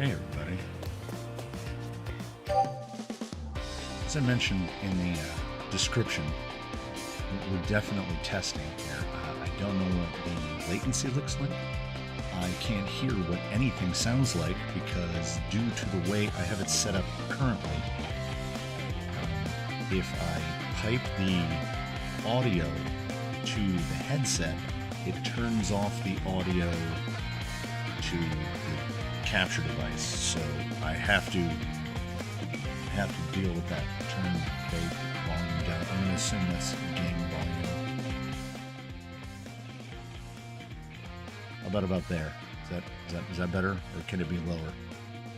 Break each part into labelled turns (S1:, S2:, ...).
S1: Hey everybody. As I mentioned in the description, we're definitely testing here. I don't know what the latency looks like. I can't hear what anything sounds like because due to the way I have it set up currently, if I pipe the audio to the headset, it turns off the audio to the capture device, so I have to deal with that. Turn the volume down. I'm going to assume that's game volume. How about there? Is that better, or can it be lower?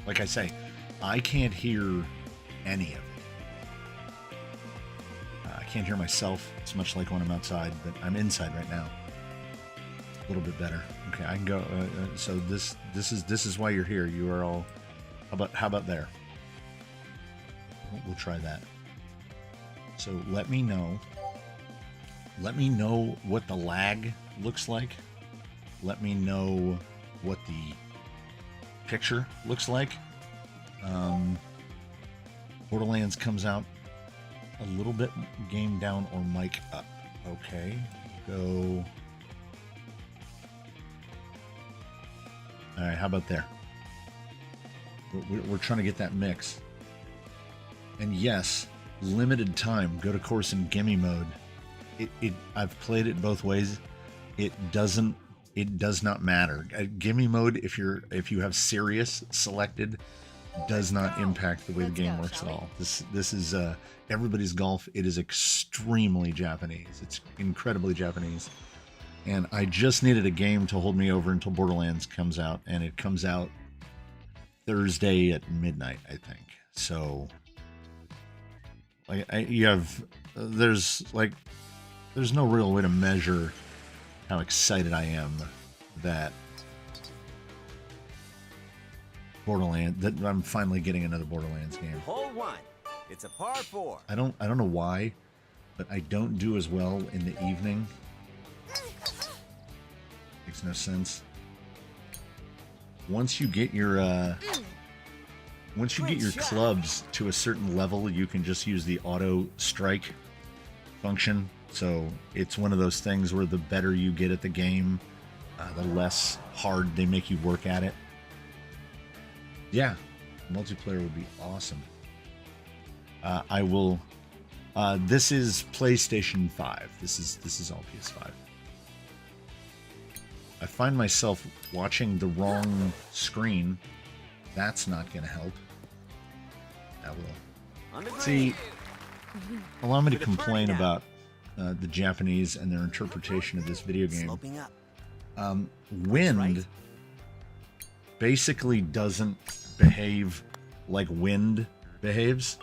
S1: Like I say, I can't hear any of it. I can't hear myself. It's much like when I'm outside, but I'm inside right now. A little bit better. Okay, I can go. So this is why you're here. You are all. How about there? We'll try that. So let me know. Let me know what the lag looks like. Let me know what the picture looks like. Borderlands comes out a little bit game down or mic up. Okay, go. All right, how about there? We're trying to get that mix. And yes, limited time. Go to course in gimme mode. I've played it both ways. It does not matter. Gimme mode, if you have serious selected, does not impact the way the game works at all. This is everybody's golf. It is extremely Japanese. It's incredibly Japanese. And I just needed a game to hold me over until Borderlands comes out, and it comes out Thursday at midnight, I think. So, like, there's no real way to measure how excited I am that I'm finally getting another Borderlands game.
S2: Hole 1. It's a par 4.
S1: I don't know why, but I don't do as well in the evening. Makes no sense. Once you get your clubs to a certain level, you can just use the auto strike function. So it's one of those things where the better you get at the game, the less hard they make you work at it. Yeah, multiplayer would be awesome. I will. This is PlayStation 5. This is all PS5. I find myself watching the wrong screen. That's not going to help. That will. See, allow me to complain about the Japanese and their interpretation of this video game. Wind basically doesn't behave like wind behaves.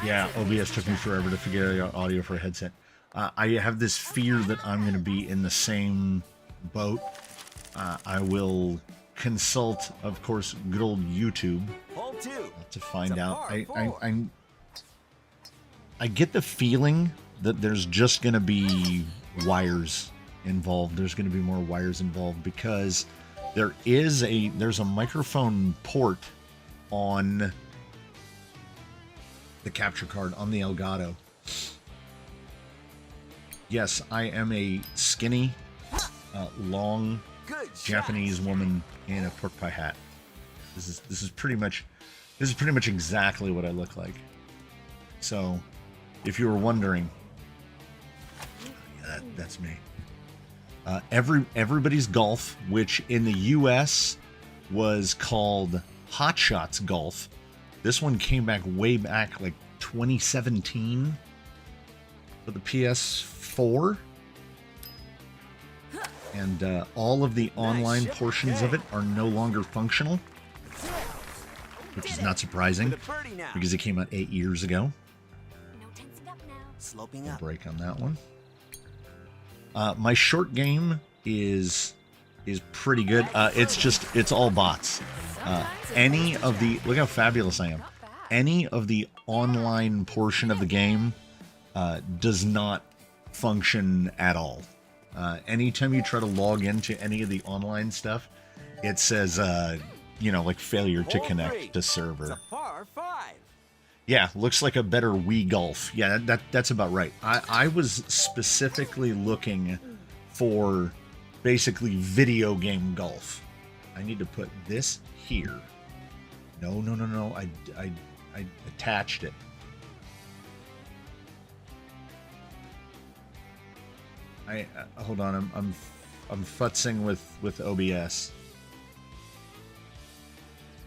S1: Yeah, OBS took me forever to figure out audio for a headset. I have this fear that I'm going to be in the same boat. I will consult, of course, good old YouTube to find out. I get the feeling that there's just going to be wires involved. There's going to be more wires involved because there's a microphone port on the capture card on the Elgato. Yes, I am a skinny, long Japanese woman in a pork pie hat. This is pretty much exactly what I look like. So, if you were wondering, that's me. Everybody's Golf, which in the U.S. was called Hot Shots Golf. This one came back way back like 2017 for the PS4. And all of the online portions of it are no longer functional, which is not surprising because it came out 8 years ago. No break on that one. My short game is pretty good. It's all bots. Look how fabulous I am. Any of the online portion of the game does not function at all. Anytime you try to log into any of the online stuff, it says, you know, like failure to
S2: Hole
S1: connect
S2: 3.
S1: to server.
S2: It's a par 5.
S1: Yeah, looks like a better Wii Golf. Yeah, that's about right. I was specifically looking for basically video game golf. I need to put this here. No. I attached it. Hold on. I'm futzing with OBS.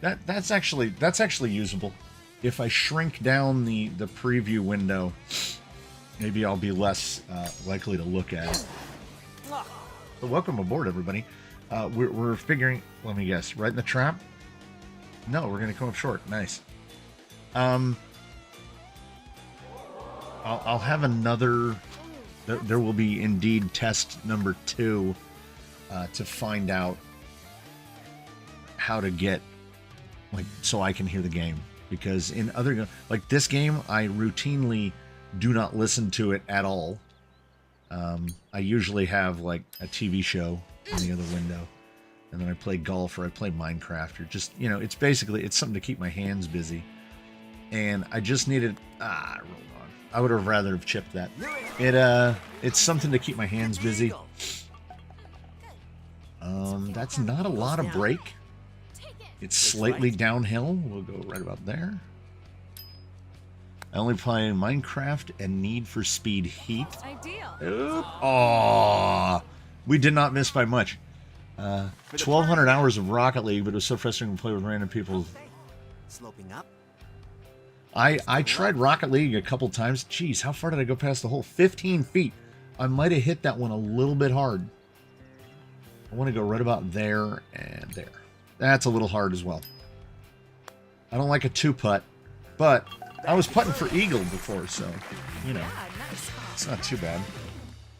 S1: That's actually usable. If I shrink down the preview window, maybe I'll be less likely to look at it. So welcome aboard, everybody. We're figuring. Let me guess. Right in the trap? No, we're gonna come up short. Nice. I'll have another. There will be indeed test number 2 to find out how to get, like, so I can hear the game. Because in other, like this game, I routinely do not listen to it at all. I usually have like a TV show in the other window, and then I play golf or I play Minecraft or just, you know, it's basically, it's something to keep my hands busy. And I just needed, I rolled on. I would have rather have chipped that. It's something to keep my hands busy. That's not a lot of break. It's slightly downhill. We'll go right about there. I only play Minecraft and Need for Speed Heat.
S3: Ideal.
S1: Oh, we did not miss by much. 1,200 hours of Rocket League, but it was so frustrating to play with random people.
S2: Sloping up.
S1: I tried Rocket League a couple times. Jeez, how far did I go past the hole? 15 feet. I might have hit that one a little bit hard. I want to go right about there and there. That's a little hard as well. I don't like a 2-putt, but I was putting for eagle before, so, you know, it's not too bad.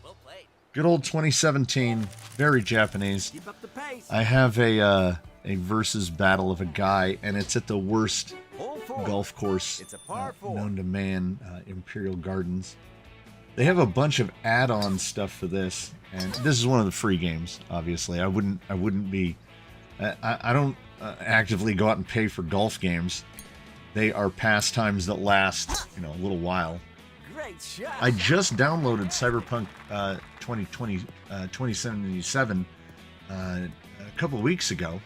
S2: Well played.
S1: Good old 2017, very Japanese.
S2: Keep up the pace.
S1: I have a versus battle of a guy, and it's at the worst
S2: Hole 4.
S1: golf course
S2: It's a par 4.
S1: known to man, Imperial Gardens. They have a bunch of add-on stuff for this, and this is one of the free games. Obviously, I wouldn't be. I don't actively go out and pay for golf games. They are pastimes that last, you know, a little while.
S2: Great shot.
S1: I just downloaded Cyberpunk 2077 a couple of weeks ago,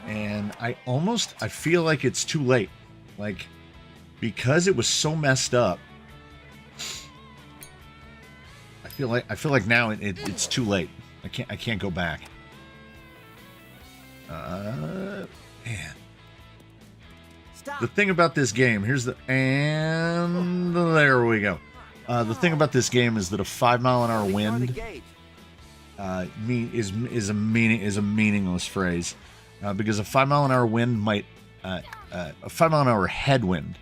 S1: and I feel like it's too late. Like, because it was so messed up, I feel like now it's too late. I can't go back. Man.
S2: Stop.
S1: The thing about this game, and there we go. The thing about this game is that a 5-mile-an-hour wind is a meaningless phrase, because a 5-mile-an-hour wind might, a 5-mile-an-hour headwind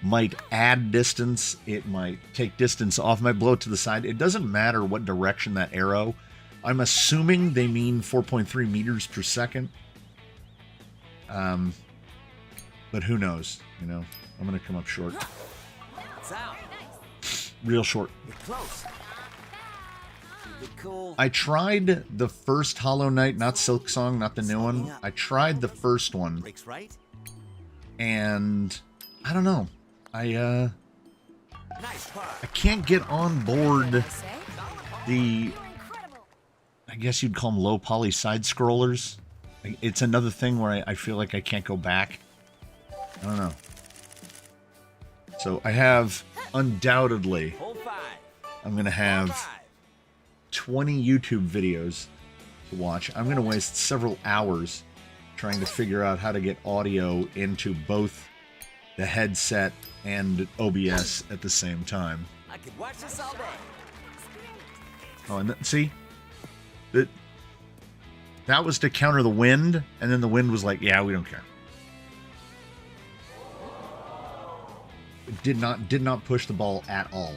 S1: might add distance. It might take distance off. Might blow it to the side. It doesn't matter what direction that arrow. I'm assuming they mean 4.3 meters per second. But who knows? You know, I'm gonna come up short,
S2: It's out.
S1: real short.
S2: You're close. Keep it cool.
S1: I tried the first Hollow Knight, not Silk Song, not the new one. I tried the first one,
S2: Breaks right.
S1: and I don't know.
S2: Nice par.
S1: I can't get on board
S3: I say.
S1: the, I guess you'd call them low poly side scrollers. It's another thing where I feel like I can't go back. I don't know. So I have, undoubtedly,
S2: Hole 5.
S1: I'm going to have 20 YouTube videos to watch. I'm going to waste several hours trying to figure out how to get audio into both the headset and OBS at the same time.
S2: I could watch this all day.
S1: Oh, and see? That was to counter the wind, and then the wind was like, yeah, we don't care. It did not push the ball at all.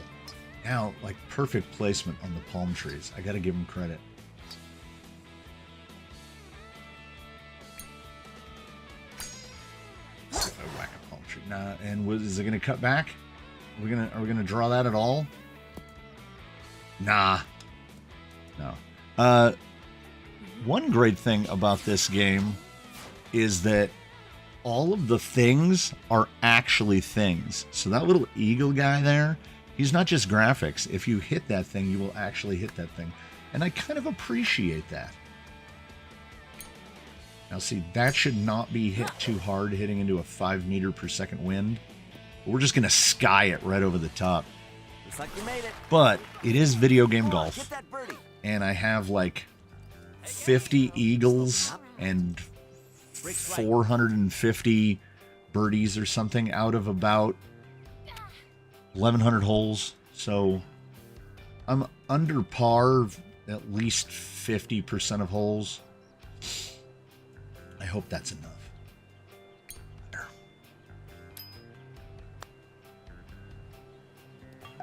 S1: Now, like, perfect placement on the palm trees. I got to give him credit. Let's see if I whack a palm tree. Nah, and is it going to cut back? Are we gonna draw that at all? Nah. No. one great thing about this game is that all of the things are actually things. So that little eagle guy there, he's not just graphics. If you hit that thing, you will actually hit that thing. And I kind of appreciate that. Now see, that should not be hit too hard, hitting into a 5 meter per second wind. We're just going to sky it right over the top.
S2: Looks like you made it.
S1: But it is video game
S2: Get
S1: golf.
S2: that birdie.
S1: And I have like 50 eagles and 450 birdies or something out of about 1,100 holes. So I'm under par at least 50% of holes. I hope that's enough. There.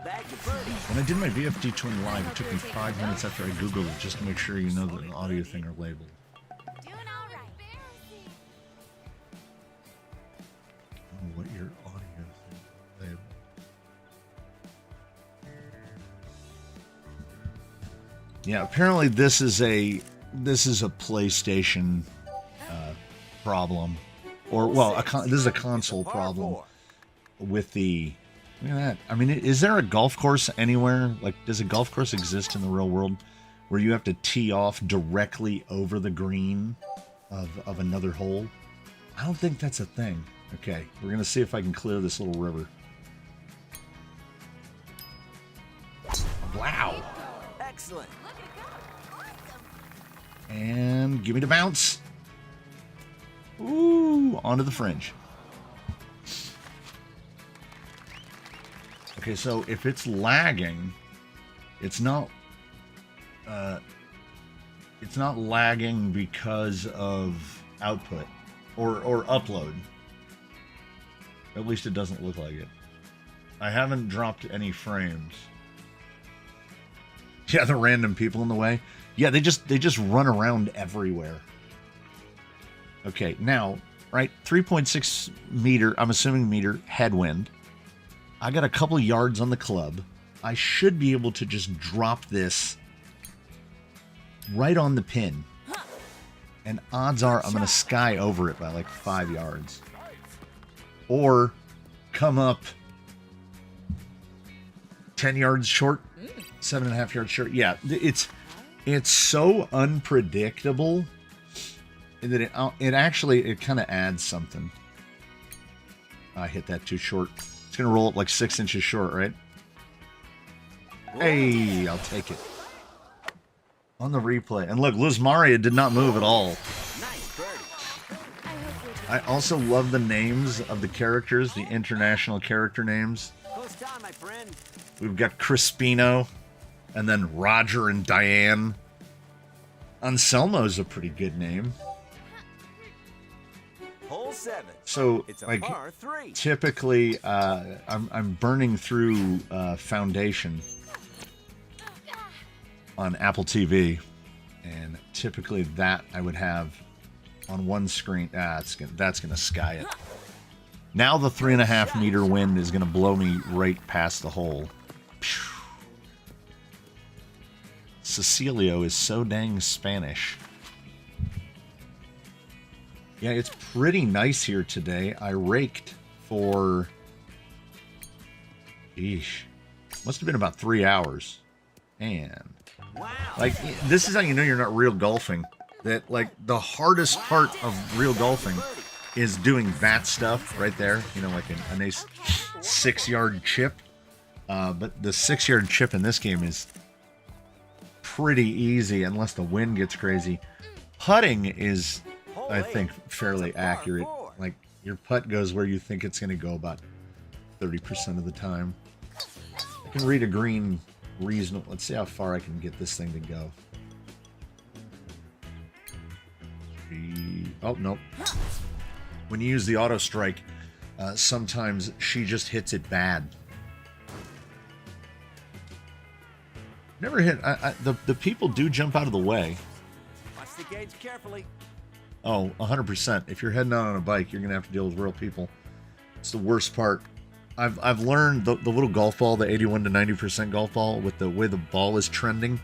S2: Bag the birdie.
S1: When I did my VFD Twin Live, it took me 5 minutes after I Googled it just to make sure you know that the audio thing are labeled.
S3: Doing all right.
S1: Oh, what your audio thing labeled. Yeah, apparently this is a PlayStation problem, or well, this is a console problem with the. Look at that. I mean, is there a golf course anywhere? Like, does a golf course exist in the real world where you have to tee off directly over the green of another hole? I don't think that's a thing. Okay, we're gonna see if I can clear this little river. Wow.
S2: Excellent.
S1: And give me the bounce. Ooh, onto the fringe. Okay, so if it's lagging, it's not lagging because of output or upload. At least it doesn't look like it. I haven't dropped any frames. Yeah, the random people in the way. Yeah, they just run around everywhere. Okay, now, right, 3.6 meter, I'm assuming meter, headwind. I got a couple yards on the club. I should be able to just drop this right on the pin. And odds are I'm going to sky over it by like 5 yards. Or come up 10 yards short, 7.5 yards short. Yeah, it's so unpredictable that it actually kind of adds something. I hit that too short. It's going to roll up like 6 inches short, right? Hey, I'll take it. On the replay. And look, Liz Maria did not move at all.
S2: Nice birdie.
S1: I also love the names of the characters, the international character names.
S2: Close time, my friend.
S1: We've got Crispino, and then Roger and Diane. Anselmo's a pretty good name.
S2: Hole 7.
S1: So,
S2: It's a
S1: like,
S2: par 3.
S1: typically, I'm burning through Foundation on Apple TV, and typically that I would have on one screen. That's gonna sky it. Now the 3.5 meter wind is gonna blow me right past the hole. Phew. Cecilio is so dang Spanish. Yeah, it's pretty nice here today. I raked for, must have been about 3 hours. And,
S2: Wow.
S1: like, this is how you know you're not real golfing. That, like, the hardest part of real golfing is doing that stuff right there. You know, like a nice 6-yard chip. But the 6-yard chip in this game is pretty easy unless the wind gets crazy. Putting is, I think, fairly accurate. Like, your putt goes where you think it's going to go about 30% of the time. I can read a green reasonable. Let's see how far I can get this thing to go. Oh, nope. When you use the auto strike, sometimes she just hits it bad. Never hit. The people do jump out of the way.
S2: Watch the gauge carefully.
S1: Oh, 100%. If you're heading out on a bike, you're going to have to deal with real people. It's the worst part. I've learned the little golf ball, the 81 to 90% golf ball, with the way the ball is trending.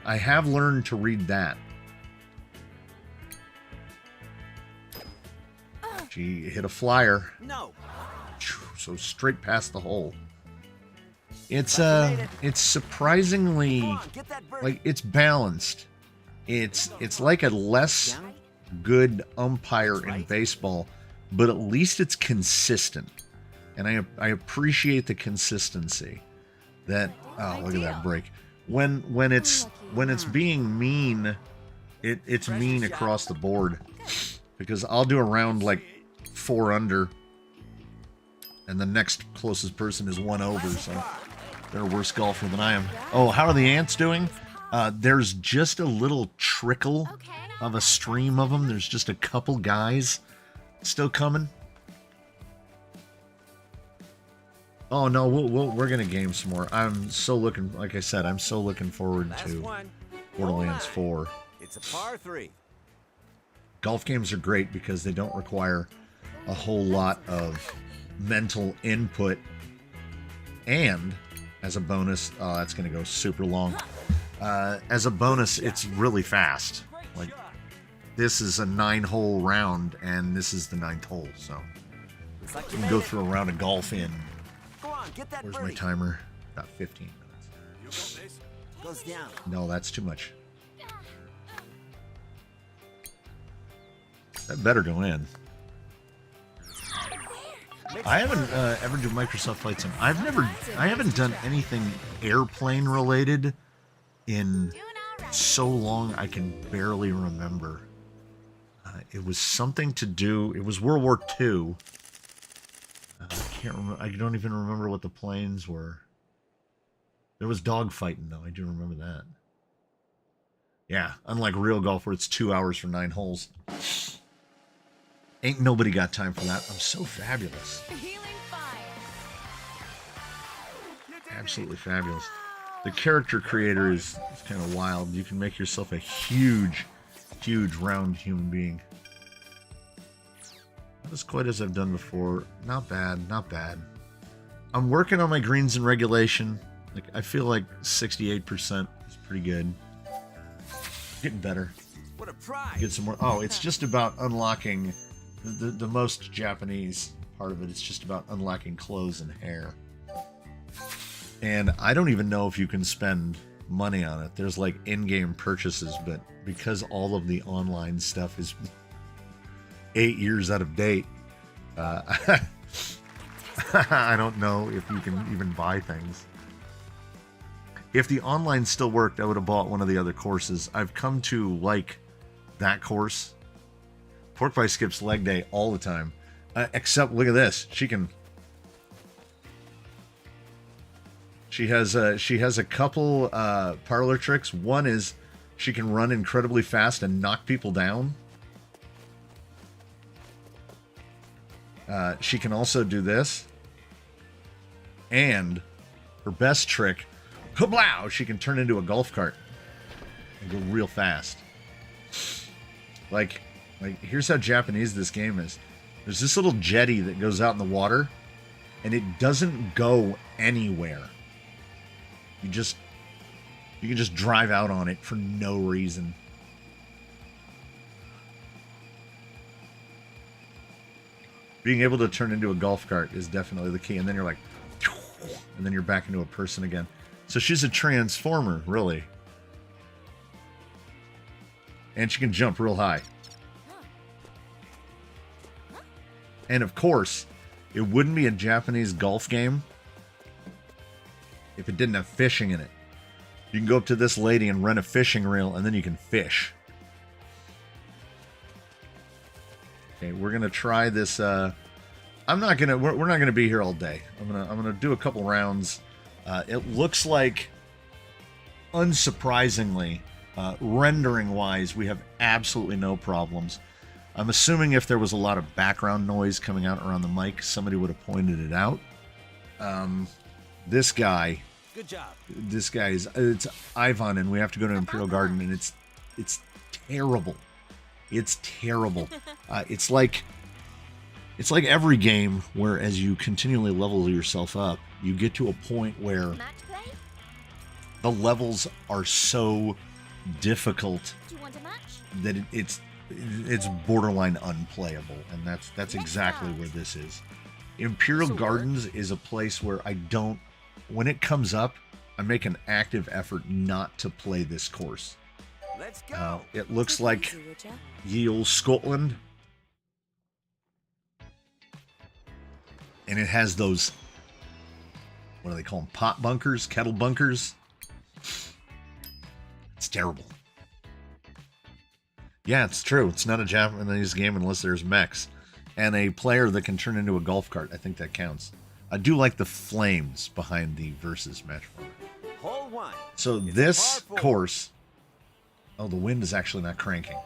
S1: I have learned to read that. She hit a flyer.
S2: No.
S1: So straight past the hole. It's surprisingly,
S2: Come on, get that birdie.
S1: like, it's balanced. It's like a less good umpire in baseball, but at least it's consistent. And I appreciate the consistency. That, oh, look at that break. When it's being mean, it's mean across the board. Because I'll do a round like 4 under, and the next closest person is 1 over, so they're a worse golfer than I am. Oh, how are the ants doing? There's just a little trickle of a stream of them. There's just a couple guys still coming. Oh no, we're gonna game some more. I'm so looking, like I said, I'm so looking forward to Borderlands 4.
S2: It's a par 3.
S1: Golf games are great because they don't require a whole lot of mental input, and as a bonus, that's gonna go super long. As a bonus, it's really fast. Like, this is a 9-hole round, and this is the 9th hole, so you can go through a round of golf in. Where's my timer? About 15 minutes.
S2: Goes down.
S1: No, that's too much. That better go in. I haven't ever done Microsoft Flight Sim. I haven't done anything airplane related in so long I can barely remember. It was something to do. It was World War II. I can't remember. I don't even remember what the planes were. There was dogfighting though. I do remember that. Yeah, unlike real golf where it's 2 hours for 9 holes. Ain't nobody got time for that. I'm so fabulous. Absolutely fabulous. The character creator is kind of wild. You can make yourself a huge round human being. Not as quite as I've done before. Not bad, not bad. I'm working on my greens and regulation. Like, I feel like 68% is pretty good. Getting better.
S2: What a prize.
S1: Get some more. Oh, it's just about unlocking the most Japanese part of it. It's just about unlocking clothes and hair. And I don't even know if you can spend money on it. There's like in-game purchases, but because all of the online stuff is 8 years out of date, I don't know if you can even buy things. If the online still worked, I would have bought one of the other courses. I've come to like that course. Pork Pie skips leg day all the time. Except, look at this. She has a couple parlor tricks. One is she can run incredibly fast and knock people down. She can also do this. And her best trick, kablow, she can turn into a golf cart and go real fast. Like here's how Japanese this game is. There's this little jetty that goes out in the water, and it doesn't go anywhere. You can just drive out on it for no reason. Being able to turn into a golf cart is definitely the key, and then you're like, and then you're back into a person again. So she's a transformer, really. And she can jump real high. And of course, it wouldn't be a Japanese golf game if it didn't have fishing in it. You can go up to this lady and rent a fishing reel, and then you can fish. Okay, we're gonna try this. We're not gonna be here all day. I'm gonna do a couple rounds. It looks like, unsurprisingly, rendering-wise, we have absolutely no problems. I'm assuming if there was a lot of background noise coming out around the mic, somebody would have pointed it out. This guy.
S2: Good job.
S1: This guy it's Ivan, and we have to go to Imperial Garden, and it's terrible. It's terrible. It's like every game where as you continually level yourself up, you get to a point where the levels are so difficult that it's borderline unplayable, and that's exactly where this is. Imperial Gardens is a place where I don't, when it comes up, I make an active effort not to play this course.
S2: Let's go.
S1: It looks like ye olde Scotland, and it has those, what do they call them, pot bunkers, kettle bunkers. It's terrible. Yeah, it's true. It's not a Japanese game unless there's mechs. And a player that can turn into a golf cart. I think that counts. I do like the flames behind the versus match format.
S2: Hole 1.
S1: So this course... Oh, the wind is actually not cranking.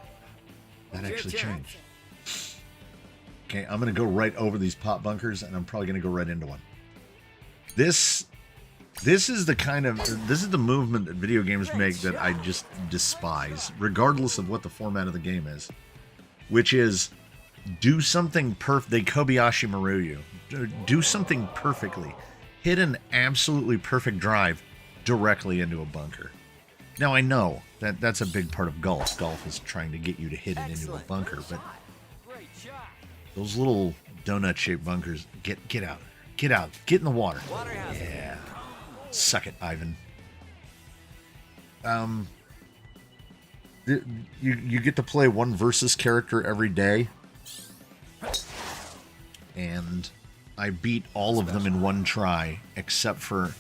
S1: That actually changed. Okay, I'm going to go right over these pot bunkers, and I'm probably going to go right into one. This is the kind of... This is the movement that video games make that I just despise, regardless of what the format of the game is. Which is, do something perfect. They Kobayashi Maru you. Do something perfectly. Hit an absolutely perfect drive directly into a bunker. Now, I know that that's a big part of golf. Golf is trying to get you to hit it into a bunker, but those little donut-shaped bunkers, get out. Get out. Get in the water. Yeah. Suck it, Ivan. You get to play one versus character every day, and I beat all of them in one try, except for,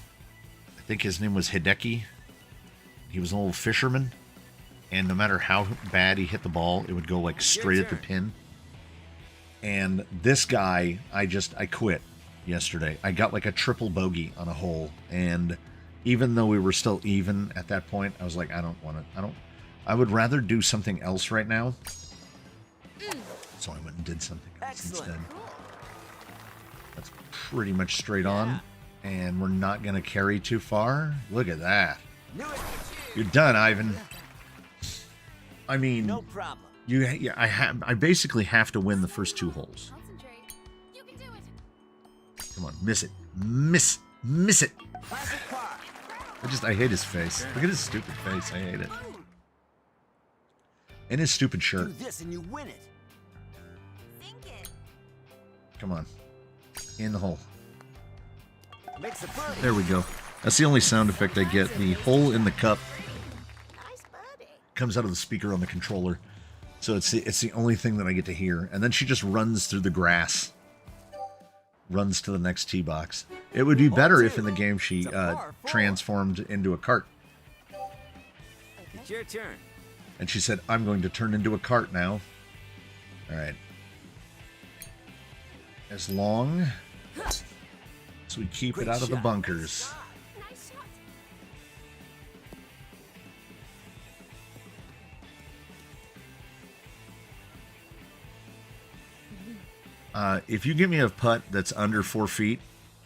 S1: I think his name was Hideki. He was an old fisherman, and no matter how bad he hit the ball, it would go like straight at the pin. And this guy, I quit yesterday. I got like a triple bogey on a hole, and even though we were still even at that point, I was like, I would rather do something else right now. So I went and did something else instead. That's pretty much straight on, and we're not going to carry too far. Look at that. You're done, Ivan. I mean,
S2: No problem.
S1: I basically have to win the first 2 holes.
S3: Concentrate. You can do it.
S1: Come on, miss it. Miss it. I hate his face. Look at his stupid face. I hate it. And his stupid shirt.
S2: Do this and you win it.
S3: Sink it.
S1: Come on. In the hole.
S2: Makes a birdie.
S1: There we go. That's the only sound effect I get. The hole in the cup
S3: Nice birdie.
S1: comes out of the speaker on the controller. So it's the only thing that I get to hear. And then she just runs through the grass. Runs to the next tee box. It would be better if in the game she transformed into a cart.
S2: It's your turn.
S1: And she said, I'm going to turn into a cart now. Alright. As long as we keep it out of the bunkers.
S3: Nice shot.
S1: If you give me a putt that's under 4 feet,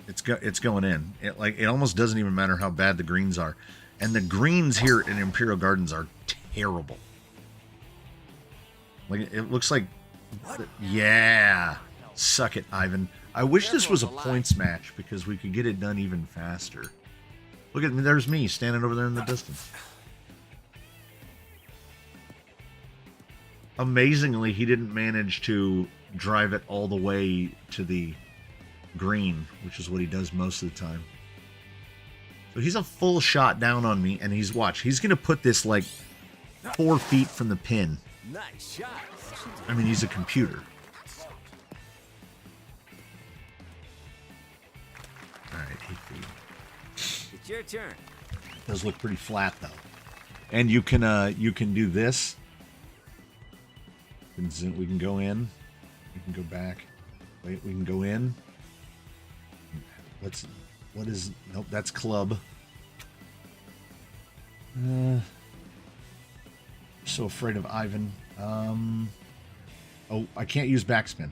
S1: it's going in. It almost doesn't even matter how bad the greens are. And the greens here in Imperial Gardens are terrible. Like, it looks like... Yeah. Suck it, Ivan. I wish this was a points match because we could get it done even faster. Look at me. There's me standing over there in the distance. Amazingly, he didn't manage to drive it all the way to the green, which is what he does most of the time. So he's a full shot down on me, and he's going to put this like 4 feet from the pin.
S2: Nice shot.
S1: I mean, he's a computer. Alright, 8 feet.
S2: It's your turn.
S1: It does look pretty flat, though. And you can do this. We can go in. We can go back. Wait, we can go in. Nope, that's club. So afraid of Ivan. Oh, I can't use backspin.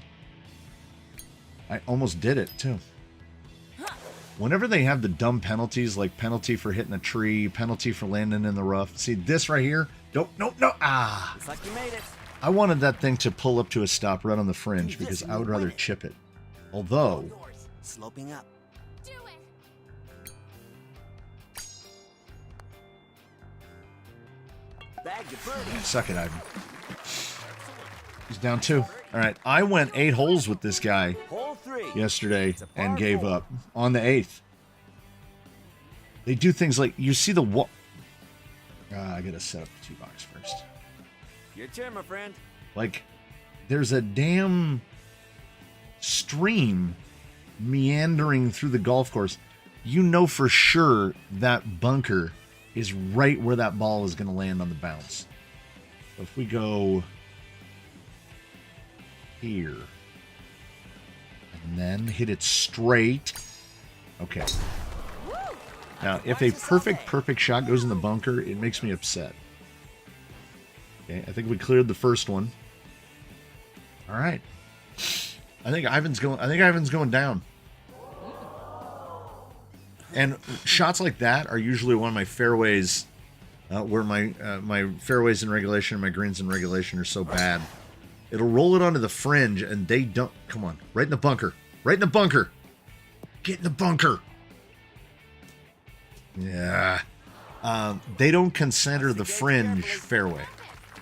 S1: I almost did it, too. Whenever they have the dumb penalties, like penalty for hitting a tree, penalty for landing in the rough. See, this right here? No. Ah!
S2: Looks like you made it.
S1: I wanted that thing to pull up to a stop right on the fringe because I would rather chip it. Although...
S2: Sloping up.
S3: Do it.
S2: Bag your birdie.
S1: Suck it, Ivan. He's down 2. All right. I went 8 holes with this guy
S2: Hole 3.
S1: yesterday and gave up on the 8th. They do things like, you see the what? I gotta set up the tee box first.
S2: Your turn, my friend.
S1: Like, there's a damn stream meandering through the golf course. You know for sure that bunker is right where that ball is going to land on the bounce. So if we go here and then hit it straight. Okay. Now, if a perfect shot goes in the bunker, it makes me upset. Okay, I think we cleared the first one. All right. I think Ivan's going down. And shots like that are usually one of my fairways, where my fairways in regulation and my greens in regulation are so bad. It'll roll it onto the fringe, and they don't. Come on, right in the bunker, right in the bunker. Get in the bunker. Yeah. They don't consider the fringe fairway.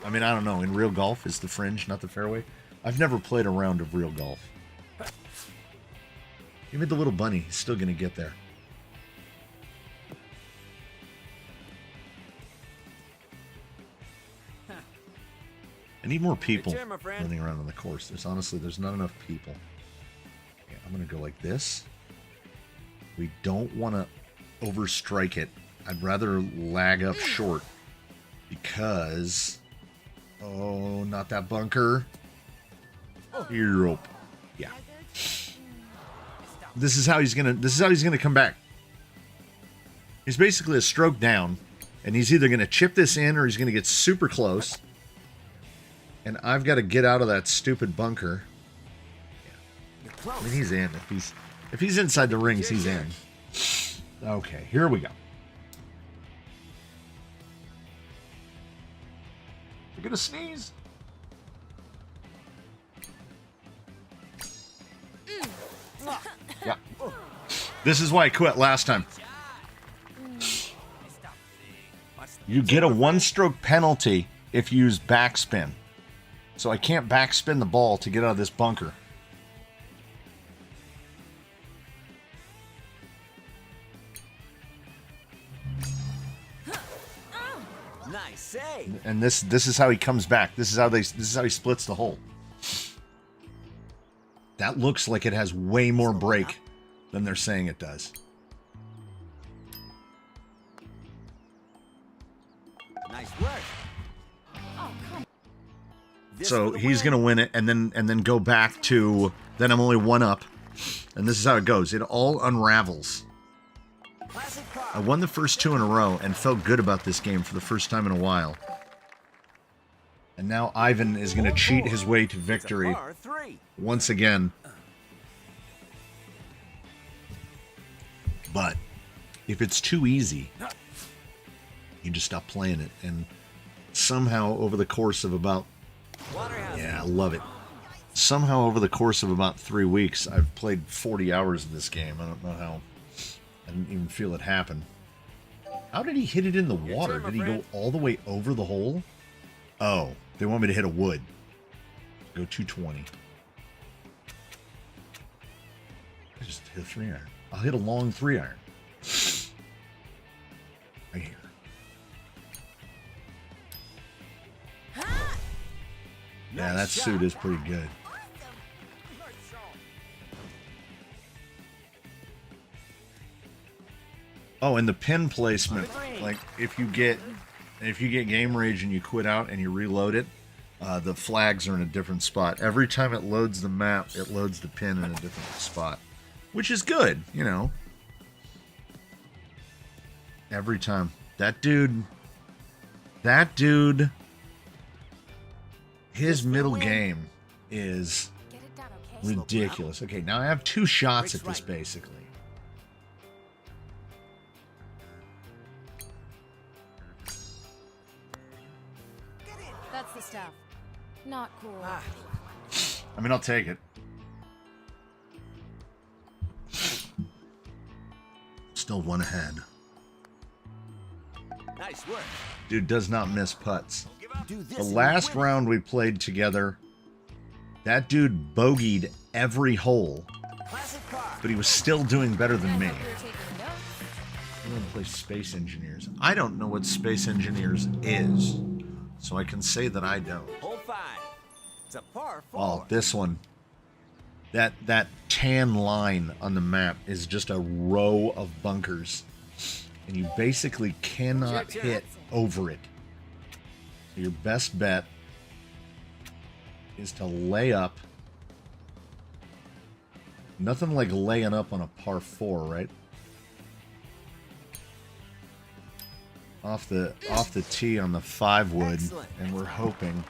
S1: I mean, I don't know. In real golf, is the fringe not the fairway? I've never played a round of real golf. Even the little bunny, he's still gonna get there. I need more people running around on the course. There's not enough people. Okay, I'm going to go like this. We don't want to overstrike it. I'd rather lag up short because... Oh, not that bunker. Europe. Yeah. This is how he's gonna come back. He's basically a stroke down, and he's either gonna chip this in or he's gonna get super close. And I've got to get out of that stupid bunker. Yeah. I mean, he's in. If he's inside the rings, he's in. Okay, here we go. You're gonna sneeze. Yeah. This is why I quit last time. You get a 1-stroke penalty if you use backspin. So I can't backspin the ball to get out of this bunker.
S2: Nice save.
S1: And this is how he comes back. This is how he splits the hole. That looks like it has way more break than they're saying it does.
S2: Nice work.
S1: So he's gonna win it and then go back to, then I'm only 1 up. And this is how it goes. It all unravels. I won the first 2 in a row and felt good about this game for the first time in a while. And now Ivan is gonna cheat his way to victory once again. But if it's too easy, you just stop playing it. And somehow over the course of about, yeah, I love it. Somehow over the course of about 3 weeks, I've played 40 hours of this game. I don't know how. I didn't even feel it happen. How did he hit it in the water? Did he go all the way over the hole? Oh, they want me to hit a wood. Go 220. I just hit a 3-iron. I'll hit a long 3-iron. Right here. Yeah, that suit is pretty good. Oh, and the pin placement, like if you get game rage and you quit out and you reload it, the flags are in a different spot. Every time it loads the map, it loads the pin in a different spot, which is good, you know. Every time. That dude, his middle game is ridiculous. Okay, now I have 2 shots at this, basically.
S3: That's the stuff. Not cool.
S1: I mean, I'll take it. Still 1 ahead.
S2: Nice work.
S1: Dude does not miss putts.
S2: Do this
S1: The last round we played together, That dude bogeyed every hole,
S2: Classic car.
S1: but he was still doing better than me.
S3: I hope you're taking notes.
S1: I'm gonna play Space Engineers. I don't know what Space Engineers is, so I can say that I don't.
S2: Hole 5. It's a par 4.
S1: Oh, this one. That tan line on the map is just a row of bunkers, and you basically cannot hit over it. So your best bet is to lay up. Nothing like laying up on a par 4, right? Off the tee on the 5 wood,
S2: Excellent.
S1: and we're hoping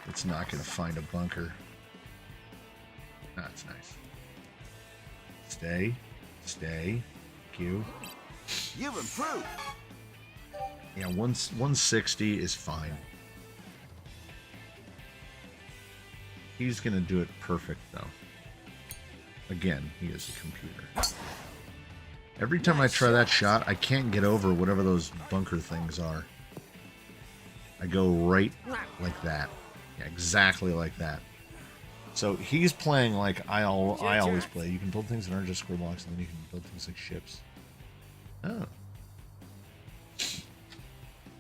S1: it's not going to find a bunker. That's nice. Stay. Q.
S2: You've improved.
S1: Yeah, 160 is fine. He's going to do it perfect, though. Again, he is a computer. Every time I try that shot, I can't get over whatever those bunker things are. I go right like that. Yeah, exactly like that. So he's playing like I always play. You can build things that aren't just square blocks, and then you can build things like ships. Oh.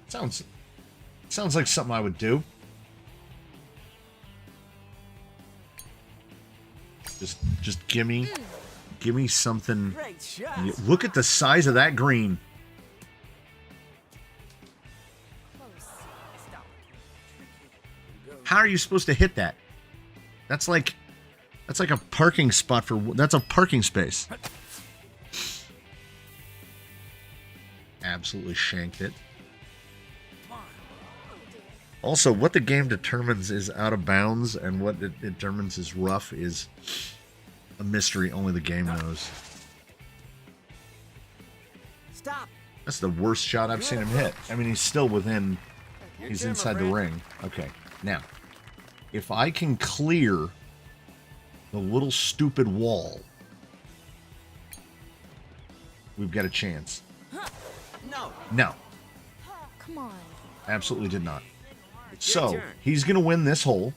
S1: Sounds like something I would do. Just give me something.
S2: Great shot.
S1: Look at the size of that green. How are you supposed to hit that? That's like a parking spot for. That's a parking space. Absolutely shanked it. Also, what the game determines is out of bounds, and what it determines is rough is a mystery only the game knows.
S2: Stop.
S1: That's the worst shot I've seen him hit. I mean, he's still within. He's inside the ring. Okay, now, if I can clear the little stupid wall, we've got a chance.
S2: No.
S1: No,
S3: Come on.
S1: absolutely did not.
S2: It's your
S1: So,
S2: turn.
S1: he's going to win this hole.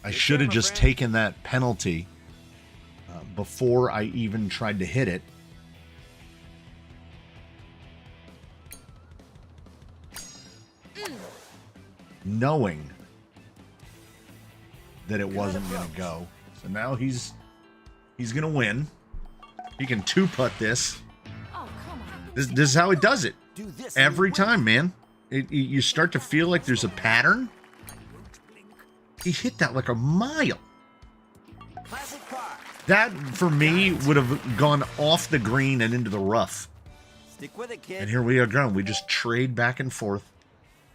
S1: I should have just taken that penalty before I even tried to hit it. Knowing that it wasn't going to go. So now he's going to win. He can two-putt this.
S3: Oh, come on.
S1: This is how he does it.
S2: Do this
S1: Every
S2: and you win.
S1: time, man. You start to feel like there's a pattern. He hit that like a mile.
S2: Classic car.
S1: That, for me, would have gone off the green and into the rough.
S2: Stick with it, kid.
S1: And here we are going. We just trade back and forth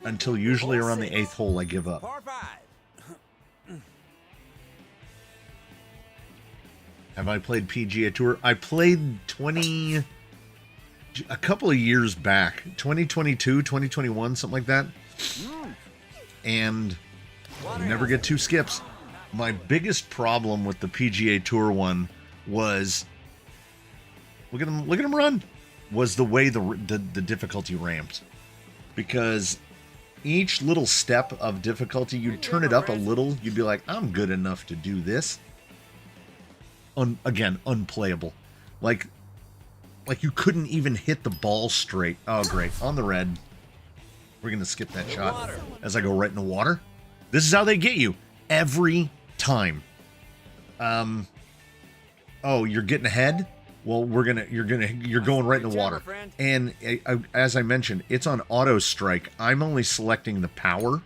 S1: until usually around the 8th hole I give up.
S2: Par 5.
S1: Have I played PGA Tour? I played a couple of years back, 2022, 2021, something like that. And you never get 2 skips. My biggest problem with the PGA Tour one was, look at him run, was the way the difficulty ramped. Because each little step of difficulty, you'd turn it up a little, you'd be like, I'm good enough to do this. Again, unplayable. Like you couldn't even hit the ball straight. Oh, great. On the red. We're going to skip that shot as I go right in the water. This is how they get you. Every time. Oh, you're getting ahead? Well, you're going right in the water. And as I mentioned, it's on auto strike. I'm only selecting the power.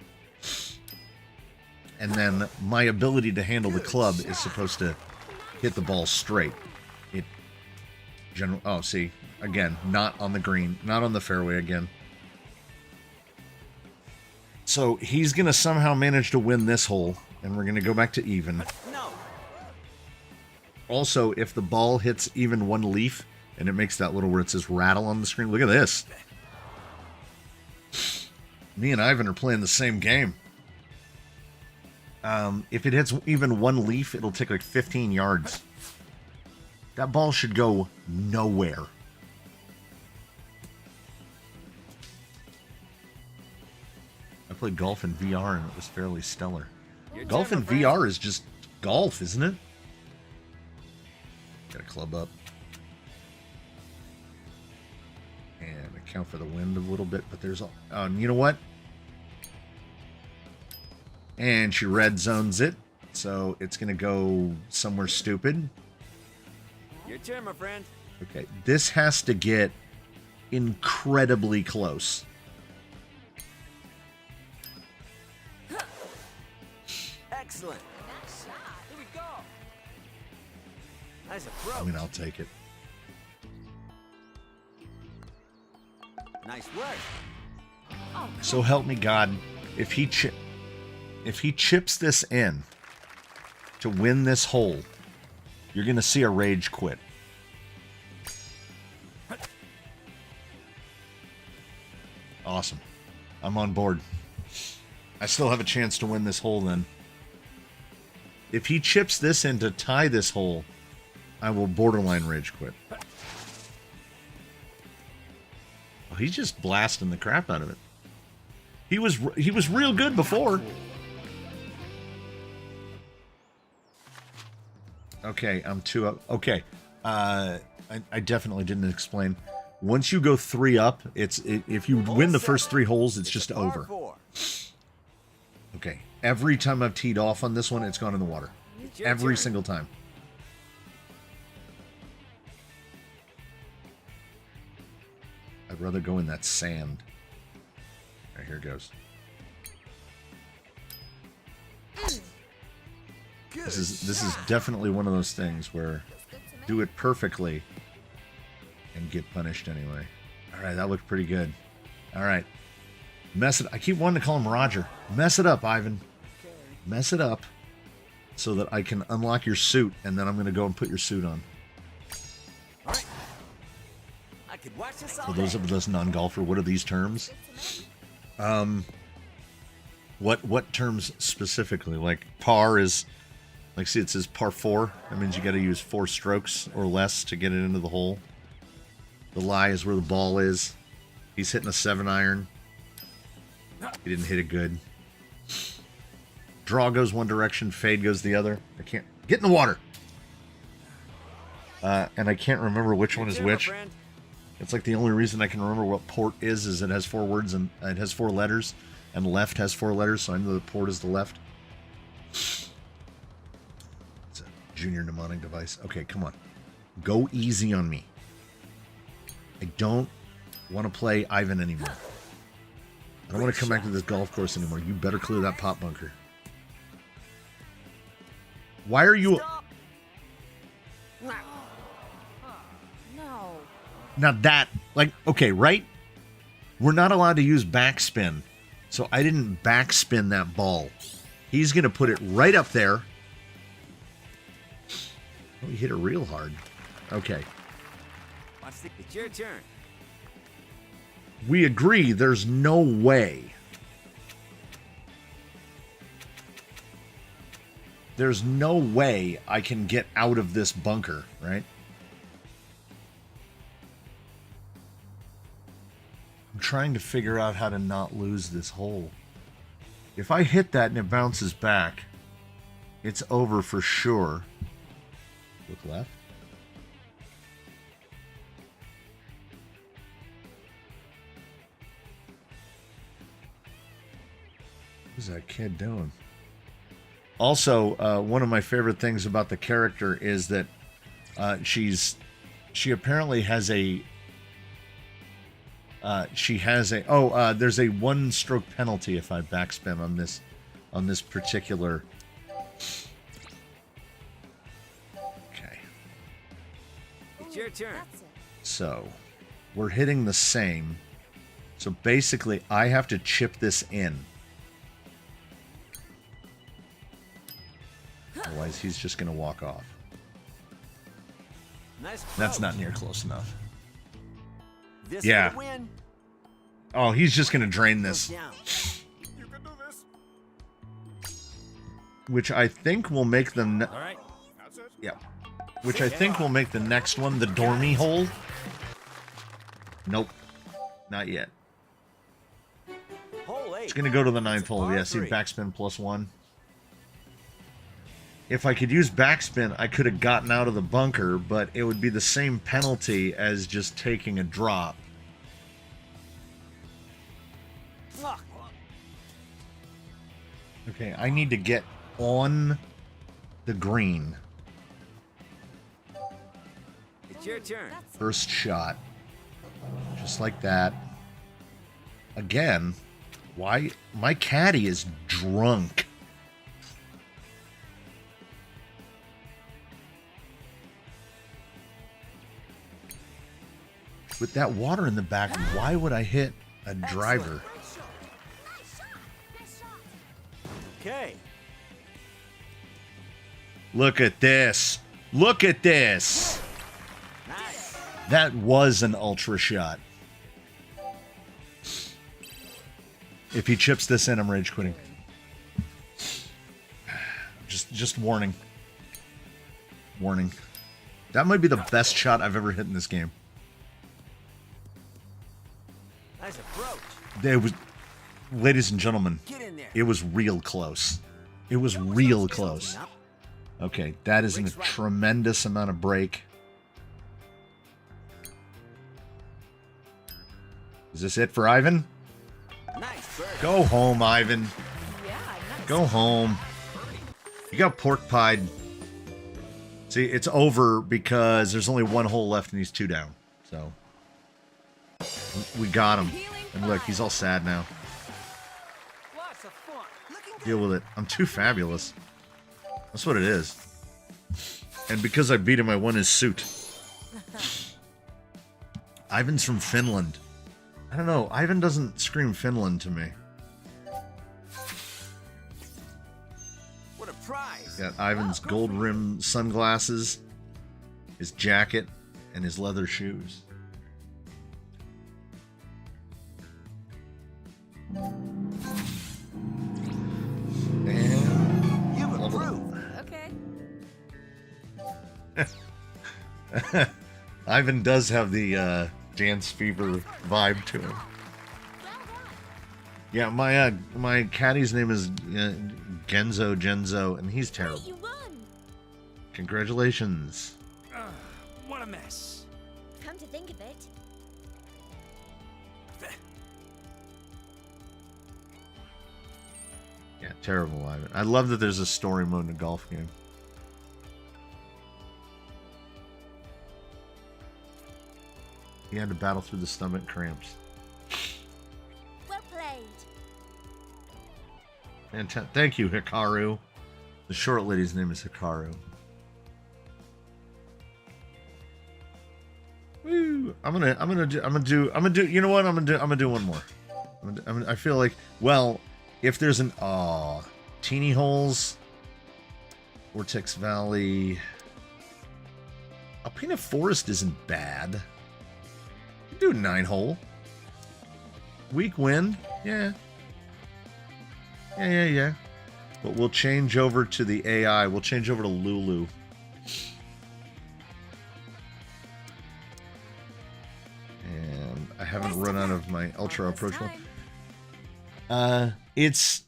S1: And then my ability to handle the club is supposed to hit the ball straight. Oh, see, again, not on the green, not on the fairway again. So he's going to somehow manage to win this hole, and we're going to go back to even.
S2: No.
S1: Also, if the ball hits even one leaf, and it makes that little where it says rattle on the screen, look at this. Me and Ivan are playing the same game. If it hits even one leaf, it'll take like 15 yards. That ball should go nowhere. played golf in VR and it was fairly stellar.
S2: Your
S1: Golf
S2: turn,
S1: in
S2: my friend.
S1: VR is just golf, isn't it? Got a club up. And account for the wind a little bit, but there's... you know what? And she red zones it, so it's going to go somewhere stupid.
S2: Your turn, my friend.
S1: Okay, this has to get incredibly close.
S2: Excellent.
S3: Nice shot.
S2: Here we go. Nice approach.
S1: I mean, I'll take it.
S2: Nice work.
S3: Oh,
S1: So help me God, if he chips this in to win this hole, you're going to see a rage quit. Awesome. I'm on board. I still have a chance to win this hole then. If he chips this in to tie this hole, I will borderline rage quit. Oh, he's just blasting the crap out of it. He was real good before. Okay, I'm 2 up. Okay, I definitely didn't explain. Once you go 3 up, if you win the first 3 holes, it's just
S2: Par
S1: over.
S2: 4.
S1: Okay, every time I've teed off on this one, it's gone in the water.
S2: It's your
S1: Every
S2: turn.
S1: single time. I'd rather go in that sand. All right, here it goes.
S2: Good
S1: This is
S2: shot.
S1: definitely one of those things where
S3: feels good to me.
S1: do it perfectly and get punished anyway. All right, that looked pretty good. All right. Mess it. I keep wanting to call him Roger. Mess it up, Ivan. Mess it up so that I can unlock your suit, and then I'm going to go and put your suit on.
S2: All right. I could watch this all
S1: For those
S2: day.
S1: of us non-golfer, what are these terms?
S3: Good to me.
S1: What terms specifically? Like par is, like, see, it says par 4. That means you got to use 4 strokes or less to get it into the hole. The lie is where the ball is. He's hitting a 7-iron. He didn't hit it good. Draw goes one direction, fade goes the other. I can't get in the water. And I can't remember which one is
S2: Your turn, my
S1: which.
S2: friend.
S1: It's like the only reason I can remember what port is it has 4 words and it has 4 letters, and left has 4 letters, so I know the port is the left. It's a junior mnemonic device. Okay, come on. Go easy on me. I don't want to play Ivan anymore. I don't want to come back to this golf course anymore. You better clear that pot bunker. Why are you...
S2: Stop.
S3: No.
S1: Now that, like, okay, right? We're not allowed to use backspin. So I didn't backspin that ball. He's going to put it right up there. Oh, he hit it real hard. Okay.
S2: Watch the. It's your turn.
S1: We agree there's no way. There's no way I can get out of this bunker, right? I'm trying to figure out how to not lose this hole. If I hit that and it bounces back, it's over for sure. Look left. What's that kid doing? Also, one of my favorite things about the character is that she apparently has a there's a 1-stroke penalty if I backspin on this particular. Okay,
S2: It's your turn.
S3: That's it.
S1: so we're hitting the same. So basically, I have to chip this in. Otherwise, he's just going to walk off.
S2: Nice.
S1: That's
S2: approach.
S1: not near close enough.
S2: This
S1: Yeah.
S2: for the win.
S1: Oh, he's just going to drain
S2: Goes
S1: this.
S2: down. You can do this.
S1: Which I think will make the...
S2: All right. That's it.
S1: Yeah. Which I think will make the next one the dormy hole. Nope. Not yet.
S2: Hole 8.
S1: It's going to go to the ninth hole.
S2: par
S1: Yeah, see,
S2: three.
S1: backspin +1. If I could use backspin, I could have gotten out of the bunker, but it would be the same penalty as just taking a drop.
S2: Ugh.
S1: Okay, I need to get on the green.
S2: It's your turn.
S1: First shot. Just like that. Again, why? My caddy is drunk. With that water in the back, why would I hit a driver?
S2: Okay.
S1: Look at this. Look at this.
S2: Nice.
S1: That was an ultra shot. If he chips this in, I'm rage quitting. Just warning. Warning. That might be the best shot I've ever hit in this game.
S2: Nice approach.
S1: It was, ladies and gentlemen,
S2: Get in there.
S1: it was real close. It was real close. Okay, that is a tremendous amount of break. Is this it for Ivan?
S2: Nice bird.
S1: Go home, Ivan.
S3: Yeah, nice.
S1: Go home. You got pork pied. See, it's over because there's only one hole left and he's 2 down. So we got him. And look, he's all sad now.
S2: Lots of fun. Looking good.
S1: Deal with it. I'm too fabulous. That's what it is. And because I beat him, I won his suit. Ivan's from Finland. I don't know. Ivan doesn't scream Finland to me.
S2: What a prize.
S1: Got Ivan's gold rim sunglasses, his jacket, and his leather shoes. And
S2: You've improved.
S3: Okay.
S1: Ivan does have the dance fever vibe to him. Yeah, my caddy's name is Genzo, and he's terrible.
S3: You won.
S1: Congratulations.
S2: What a mess.
S3: Come to think of it.
S1: Yeah, terrible, Ivan. I love that there's a story mode in a golf game. He had to battle through the stomach cramps.
S3: Well played.
S1: And thank you, Hikaru. The short lady's name is Hikaru. Woo! I'm gonna do. You know what? I'm gonna do one more. I feel like, well, if there's an teeny holes, Vortex Valley, Alpina Forest isn't bad. You do 9-hole. Weak wind, yeah. Yeah. But we'll change over to the AI. We'll change over to Lulu. And I haven't run out of my ultra approach one. It's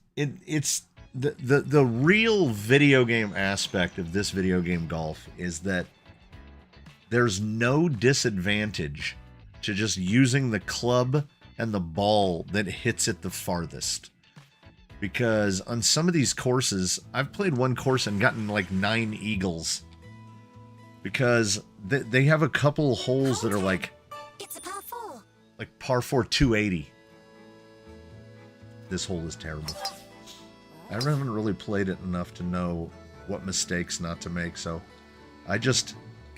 S1: the real video game aspect of this video game golf is that there's no disadvantage to just using the club and the ball that hits it the farthest. Because on some of these courses, I've played one course and gotten like 9 eagles. Because they have a couple holes that are like...
S3: It's a par 4.
S1: Like par 4 280. This hole is terrible. I haven't really played it enough to know what mistakes not to make, so I just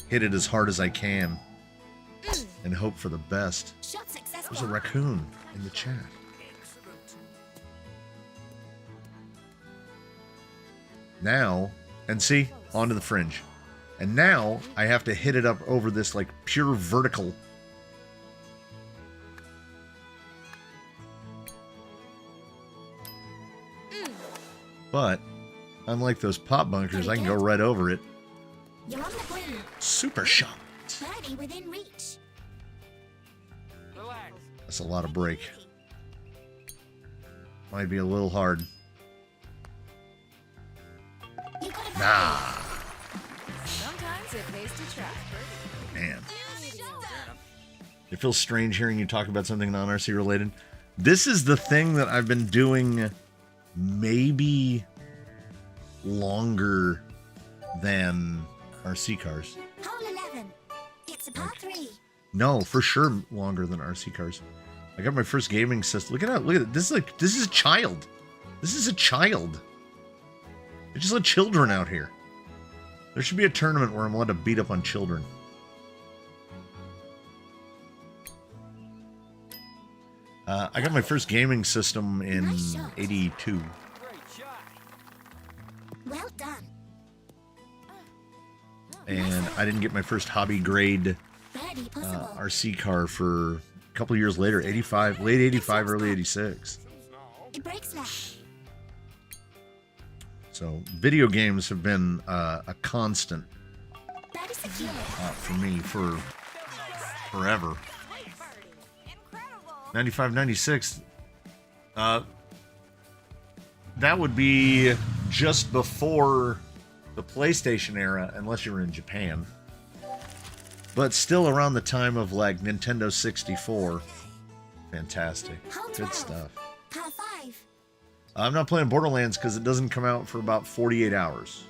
S1: hit it as hard as I can and hope for the best.
S3: Shot successful.
S1: There's a raccoon in the chat. Now, and see, onto the fringe. And now I have to hit it up over this like pure vertical. But unlike those pop bunkers, I can go right over it.
S3: You're on the green.
S1: Super shot.
S3: Birdie within reach.
S2: Relax.
S1: That's a lot of break. Might be a little hard.
S3: You got a
S1: Nah.
S2: Sometimes it pays to try.
S1: Man. It feels strange hearing you talk about something non-RC related. This is the thing that I've been doing maybe longer than RC cars.
S3: Hole 11. It's a par 3.
S1: No, for sure longer than RC cars. I got my first gaming system. Look at that. Look at it. This is a child. This is a child. They just let children out here. There should be a tournament where I'm allowed to beat up on children. I got my first gaming system in
S3: Nice shot.
S1: '82.
S3: Well done.
S1: And I didn't get my first hobby grade
S3: Birdie possible.
S1: RC car for a couple years later, 85, late 85, early 86.
S3: It breaks left.
S1: So video games have been a constant
S3: Birdie secure.
S1: for me for forever. 95, 96. That would be just before the PlayStation era, unless you were in Japan. But still around the time of like Nintendo 64. Fantastic.
S3: Hole
S1: Good
S3: 12.
S1: stuff.
S3: Par 5.
S1: I'm not playing Borderlands because it doesn't come out for about 48 hours.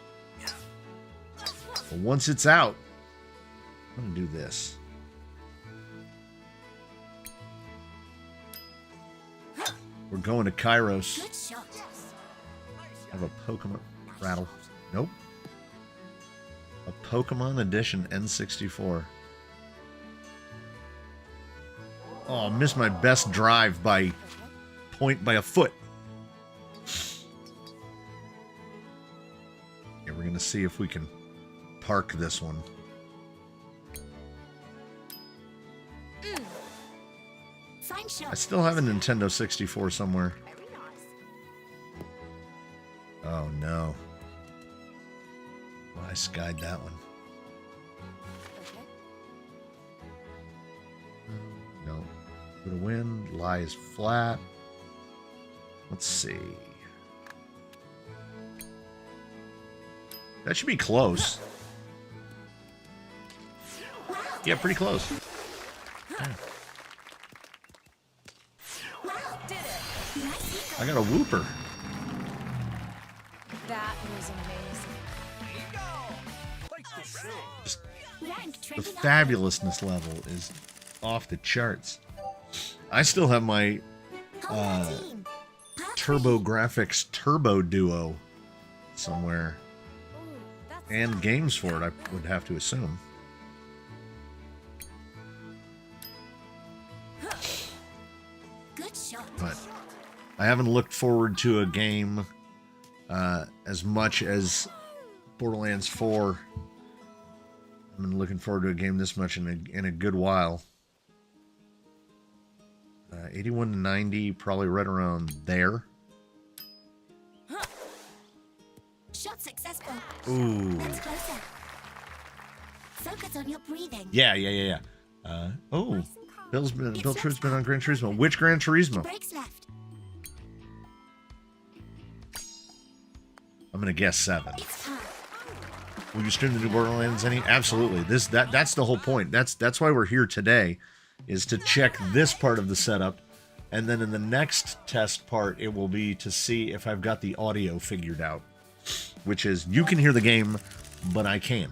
S1: But once it's out, I'm going to do this. We're going to Kairos.
S3: Good shot.
S1: Have a Pokemon rattle. Nope. A Pokemon Edition N64. Oh, I missed my best drive by a foot. Okay, we're gonna see if we can park this one.
S3: Fine
S1: I
S3: shot.
S1: still have a Nintendo 64 somewhere. Oh no. Well, I skied that one. No. Go to win. Lie is flat. Let's see. That should be close. Yeah, pretty close. Yeah. I got a whooper.
S2: That was amazing.
S1: Just
S3: Rank
S1: the
S3: 29.
S1: fabulousness level is off the charts. I still have my
S3: Hole 13. Par 3.
S1: TurboGrafx Turbo Duo somewhere. And games for it, I would have to assume.
S3: Good shot.
S1: But I haven't looked forward to a game as much as Borderlands 4. I've been looking forward to a game this much in a good while. 81 to 90, probably right around there.
S3: Shot successful.
S1: Ooh.
S3: That's closer. Focus on your breathing.
S1: Yeah. Oh, Bill Truth's been on Gran Turismo. Which Gran Turismo?
S3: Breaks left.
S1: I'm gonna guess 7.
S3: It's par.
S1: Will you stream the new Borderlands any? Absolutely. That's the whole point. That's why we're here today, is to check this part of the setup, and then in the next test part, it will be to see if I've got the audio figured out, which is you can hear the game, but I can't.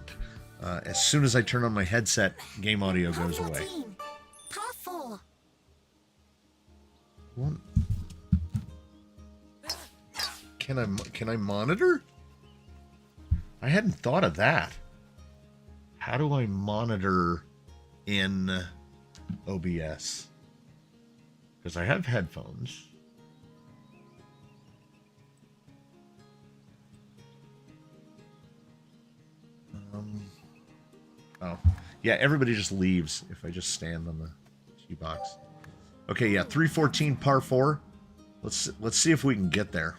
S1: As soon as I turn on my headset, game audio
S3: Hole
S1: goes away.
S3: 14. Par 4.
S1: What? Can I monitor? I hadn't thought of that. How do I monitor in OBS? Because I have headphones. Oh, yeah. Everybody just leaves if I just stand on the cue box. Okay, yeah. 314 par 4. Let's see if we can get there.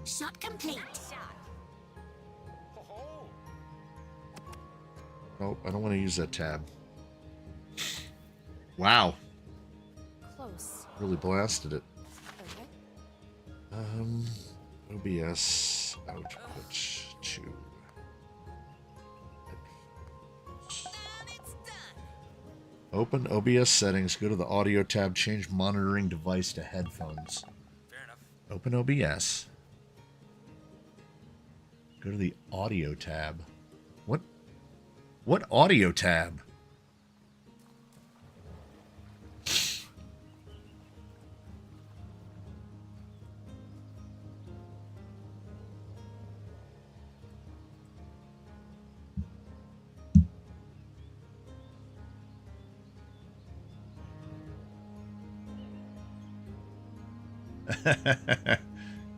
S3: Shot complete.
S1: Nope, I don't want to use that tab. Wow.
S4: Close.
S1: Really blasted it.
S4: Okay.
S1: OBS output to.
S2: And it's done.
S1: Open OBS settings, go to the audio tab, change monitoring device to headphones.
S2: Fair enough.
S1: Open OBS. Go to the audio tab. What audio tab?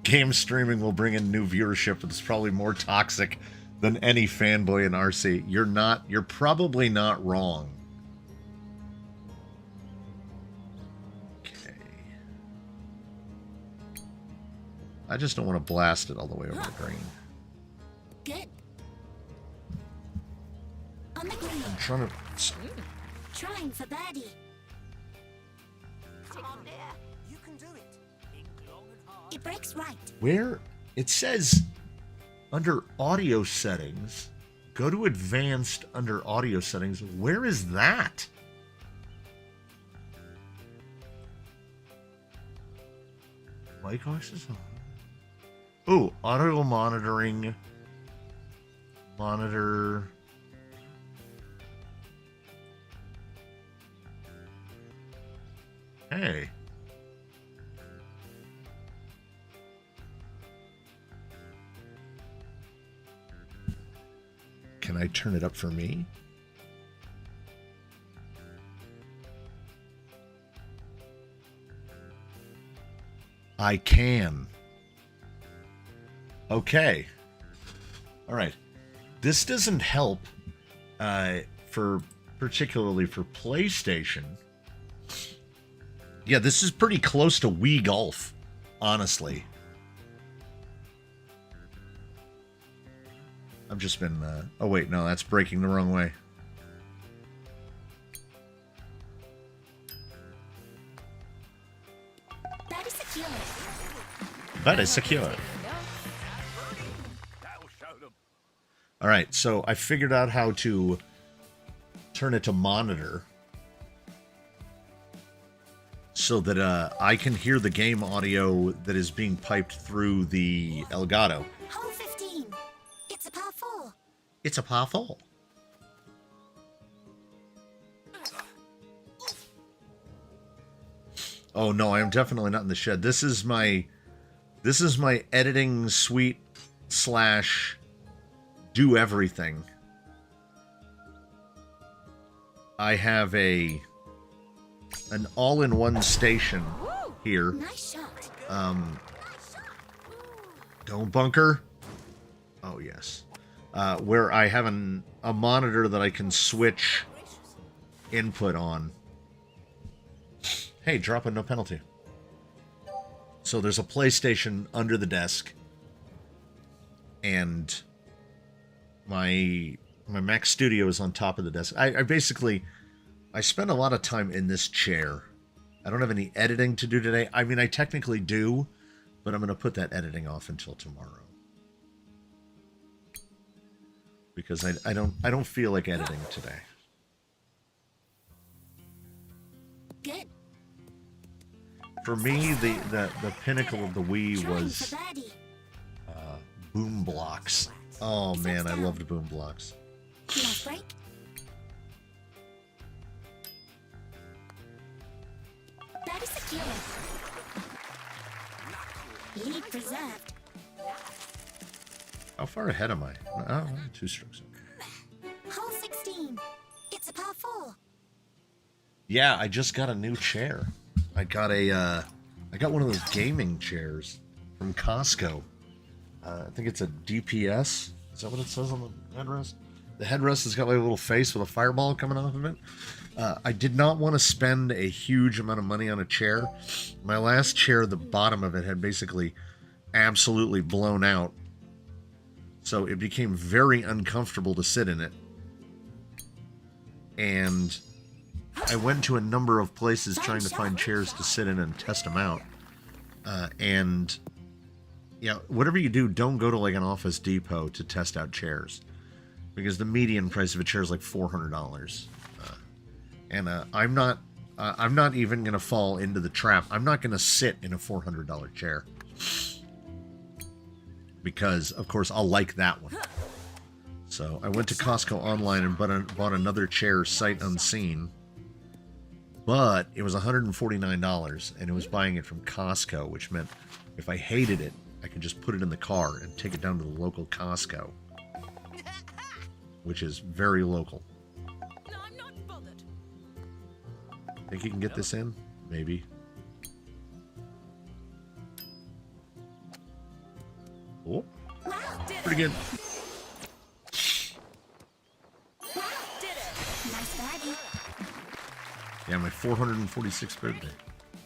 S1: Game streaming will bring in new viewership, but it's probably more toxic than any fanboy in RC. You're probably not wrong. Okay. I just don't want to blast it all the way over the green.
S3: Good. On the green.
S1: I'm trying to...
S3: Trying for birdie.
S2: Come on there. You can do it. Think long and hard.
S3: It breaks right.
S1: Where it says under audio settings, go to advanced under audio settings. Where is that? Mic voices on. Oh, audio monitoring. Monitor. Hey. Can I turn it up for me? I can. Okay. All right. This doesn't help particularly for PlayStation. Yeah, this is pretty close to Wii Golf, honestly. I've just been... oh, wait, no, that's breaking the wrong way.
S3: That is secure.
S1: That is secure. All right, so I figured out how to turn it to monitor so that I can hear the game audio that is being piped through the Elgato.
S3: Hole 15. It's a par 4.
S1: It's a par 4. Oh no, I am definitely not in the shed. This is my editing suite / do everything. I have an all-in-one station here.
S3: Nice shot.
S1: Don't bunker. Oh yes. Where I have a monitor that I can switch input on. Hey, drop a no penalty. So there's a PlayStation under the desk, and my Mac Studio is on top of the desk. I basically spend a lot of time in this chair. I don't have any editing to do today. I mean, I technically do, but I'm going to put that editing off until tomorrow because I don't feel like editing today.
S3: Good.
S1: For me, the pinnacle of the Wii
S3: Trying
S1: was
S3: for birdie.
S1: boom blocks. Oh man, I loved boom blocks.
S3: Last break. That is secure. Lead preserved.
S1: How far ahead am I? Oh, 2 strokes.
S3: Hole 16. It's a par 4.
S1: Yeah, I just got a new chair. I got one of those gaming chairs from Costco. I think it's a DPS. Is that what it says on the headrest? The headrest has got like a little face with a fireball coming off of it. I did not want to spend a huge amount of money on a chair. My last chair, the bottom of it had basically absolutely blown out. So it became very uncomfortable to sit in it. And I went to a number of places trying to find chairs to sit in and test them out. And yeah, whatever you do, don't go to like an Office Depot to test out chairs, because the median price of a chair is like $400. And I'm not even gonna fall into the trap. I'm not gonna sit in a $400 chair, because of course I'll like that one. So I went to Costco online and bought another chair sight unseen, but it was $149, and it was buying it from Costco, which meant if I hated it, I could just put it in the car and take it down to the local Costco, which is very local.
S2: No, I'm not bothered.
S1: Think you can get this in? Maybe. Oh, pretty good.
S2: Did it.
S3: Nice birdie.
S1: Yeah, my 446th birthday.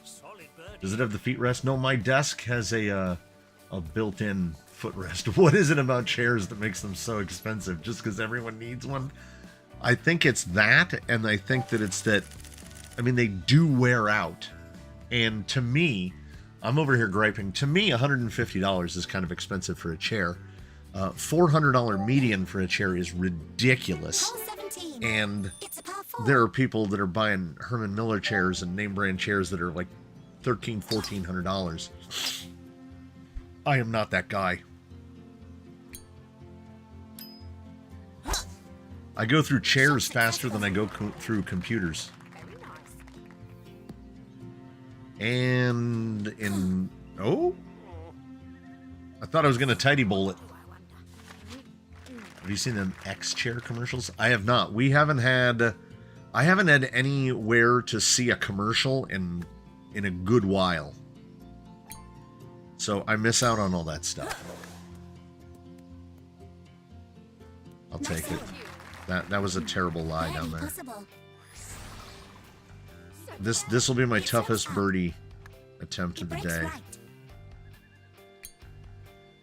S2: Solid bird.
S1: Does it have the feet rest? No, my desk has a built-in footrest. What is it about chairs that makes them so expensive? Just because everyone needs one? I think it's that, and I think that it's that, I mean, they do wear out. And to me, I'm over here griping. To me, $150 is kind of expensive for a chair. $400 median for a chair is ridiculous.
S3: Hole 17.
S1: And
S3: It's a par 4.
S1: there are people that are buying Herman Miller chairs and name brand chairs that are like $1,300, $1,400. I am not that guy. I go through chairs faster than I go through computers.
S4: Very nice.
S1: And in... Oh? I thought I was going to tidy bowl it. Have you seen them X chair commercials? I have not. We haven't had... I haven't had anywhere to see a commercial in a good while. So I miss out on all that stuff. I'll take it. That was a terrible lie down there.
S3: Possible.
S1: This will be my toughest birdie attempt of the
S3: Breaks
S1: day.
S3: right.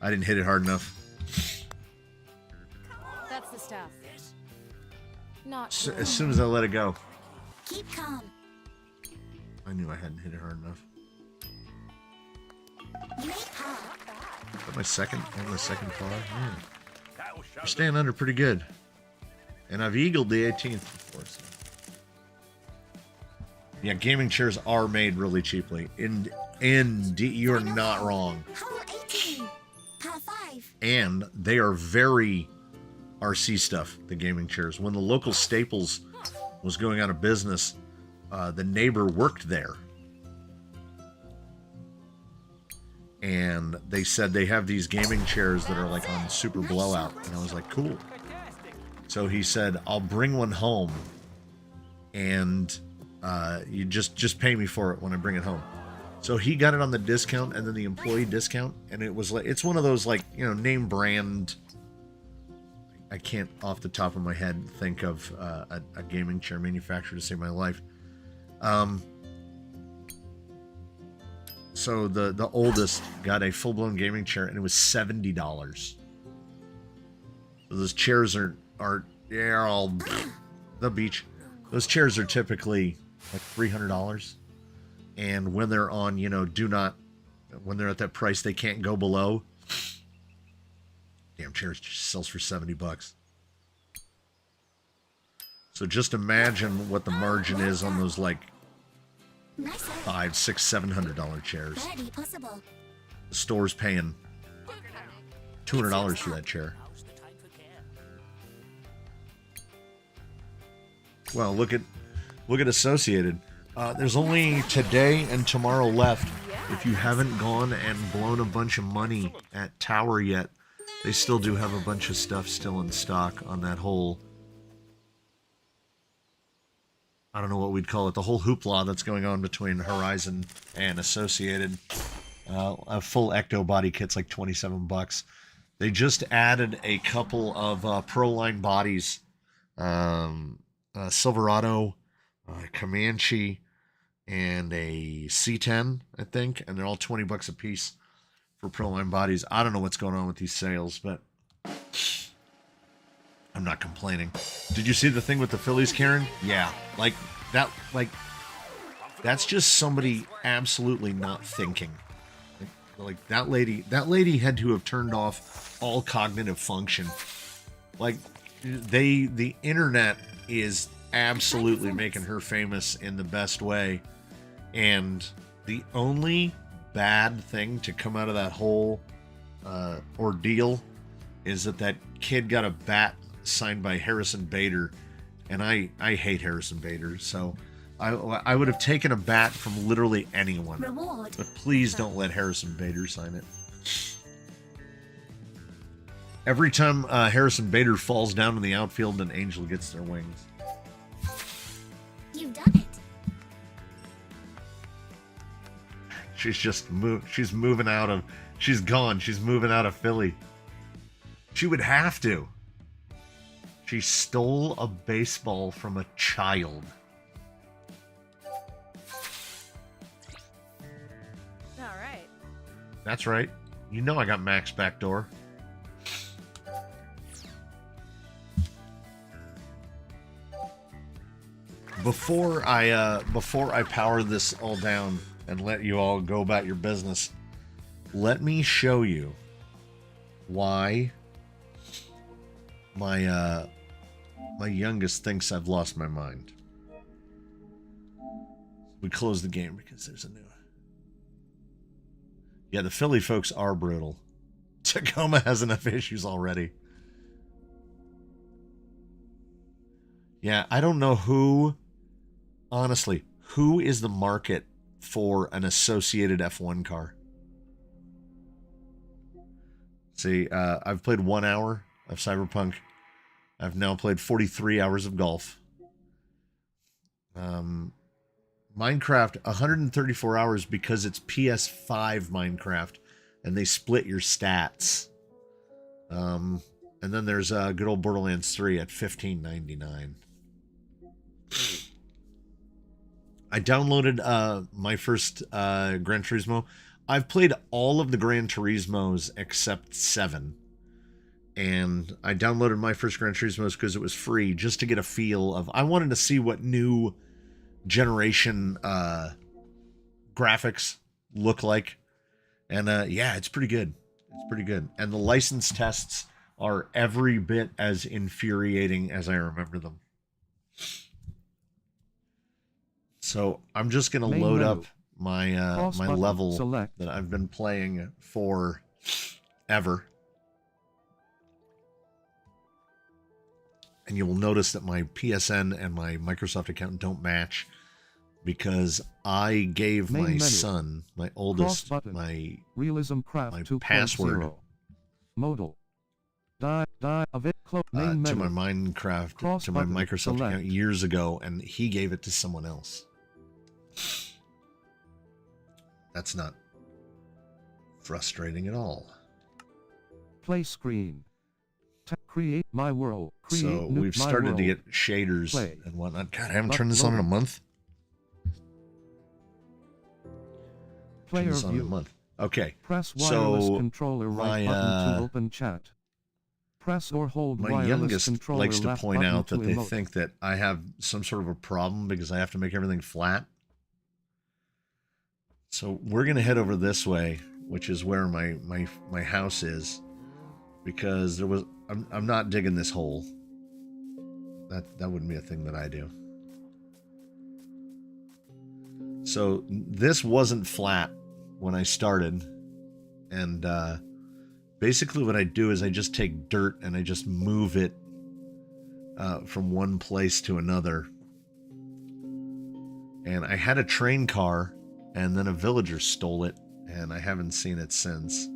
S1: I didn't hit it hard enough.
S4: That's the stuff. Not
S1: So, as soon as I let it go,
S3: Keep calm.
S1: I knew I hadn't hit it hard enough.
S3: You made par.
S1: Is that my second? My second par? Yeah. We're staying under pretty good. And I've eagled the 18th before. So. Yeah, gaming chairs are made really cheaply. You're not wrong.
S3: Hole 18. Par 5.
S1: And they are very RC stuff, the gaming chairs. When the local Staples was going out of business, the neighbor worked there. And they said they have these gaming chairs that are like on super blowout. And I was like, cool. So he said, I'll bring one home, and you just pay me for it when I bring it home. So he got it on the discount and then the employee discount, and it was like, it's one of those, like, you know, name brand. I can't off the top of my head think of a gaming chair manufacturer to save my life. So the oldest got a full-blown gaming chair, and it was $70. So those chairs are all the beach. Those chairs are typically like $300, and when they're on, you know, when they're at that price they can't go below. Damn chairs just sells for $70. So just imagine what the margin is on those like
S3: Nice.
S1: $500, $600, $700 chairs.
S3: Birdie possible.
S1: The store's paying $200 for that chair.
S2: Now's the time for care.
S1: Well, look at Associated. There's only today and tomorrow left. If you haven't gone and blown a bunch of money at Tower yet, they still do have a bunch of stuff still in stock on that whole, I don't know what we'd call it, the whole hoopla that's going on between Horizon and Associated. A full Ecto body kit's like $27. They just added a couple of Pro Line bodies. Silverado, Comanche, and a C10, I think, and they're all $20 a piece for Pro Line bodies. I don't know what's going on with these sales, but I'm not complaining. Did you see the thing with the Phillies, Karen? Yeah. Like, that's just somebody absolutely not thinking. Like that lady had to have turned off all cognitive function. Like, the internet is absolutely making her famous in the best way. And the only bad thing to come out of that whole ordeal is that kid got a bat signed by Harrison Bader, and I hate Harrison Bader, so I would have taken a bat from literally anyone.
S3: Reward.
S1: But please don't let Harrison Bader sign it. Every time Harrison Bader falls down in the outfield, an angel gets their wings.
S3: You've done it.
S1: She's moving out of... She's gone. She's moving out of Philly. She would have to. She stole a baseball from a child.
S4: All right.
S1: That's right. You know I got Max back door. Before I power this all down and let you all go about your business, let me show you why my youngest thinks I've lost my mind. We close the game because there's a new... Yeah, the Philly folks are brutal. Tacoma has enough issues already. Yeah, I don't know who... Honestly, who is the market for an associated F1 car? See, I've played 1 hour of Cyberpunk. I've now played 43 hours of golf. Minecraft, 134 hours because it's PS5 Minecraft, and they split your stats. And then there's good old Borderlands 3 at $15.99. I downloaded my first Gran Turismo. I've played all of the Gran Turismos except 7. And I downloaded my first Gran Turismos because it was free, just to get a feel of... I wanted to see what new generation graphics look like. And yeah, it's pretty good. It's pretty good. And the license tests are every bit as infuriating as I remember them. So I'm just going to load up my my level that I've been playing for ever. And you will notice that my PSN and my Microsoft account don't match because I gave my son, my oldest, my password
S5: modal die of it
S1: to my Minecraft, to my Microsoft account years ago, and he gave it to someone else. That's not frustrating at all.
S5: Play screen. Create my world.
S1: So we've started to get shaders and whatnot. God, I haven't turned this on in a month.
S5: Player
S1: this on in a
S5: view.
S1: month. Okay.
S5: Press wireless
S1: So
S5: controller right button to open chat. Press or hold
S1: my
S5: wireless
S1: youngest
S5: controller
S1: likes to
S5: left
S1: point
S5: button
S1: out that
S5: to
S1: they
S5: emote.
S1: think that I have some sort of a problem because I have to make everything flat. So we're gonna head over this way, which is where my house is, because there was I'm not digging this hole. That wouldn't be a thing that I do. So this wasn't flat when I started, and basically what I do is I just take dirt and I just move it from one place to another. And I had a train car, and then a villager stole it, and I haven't seen it since.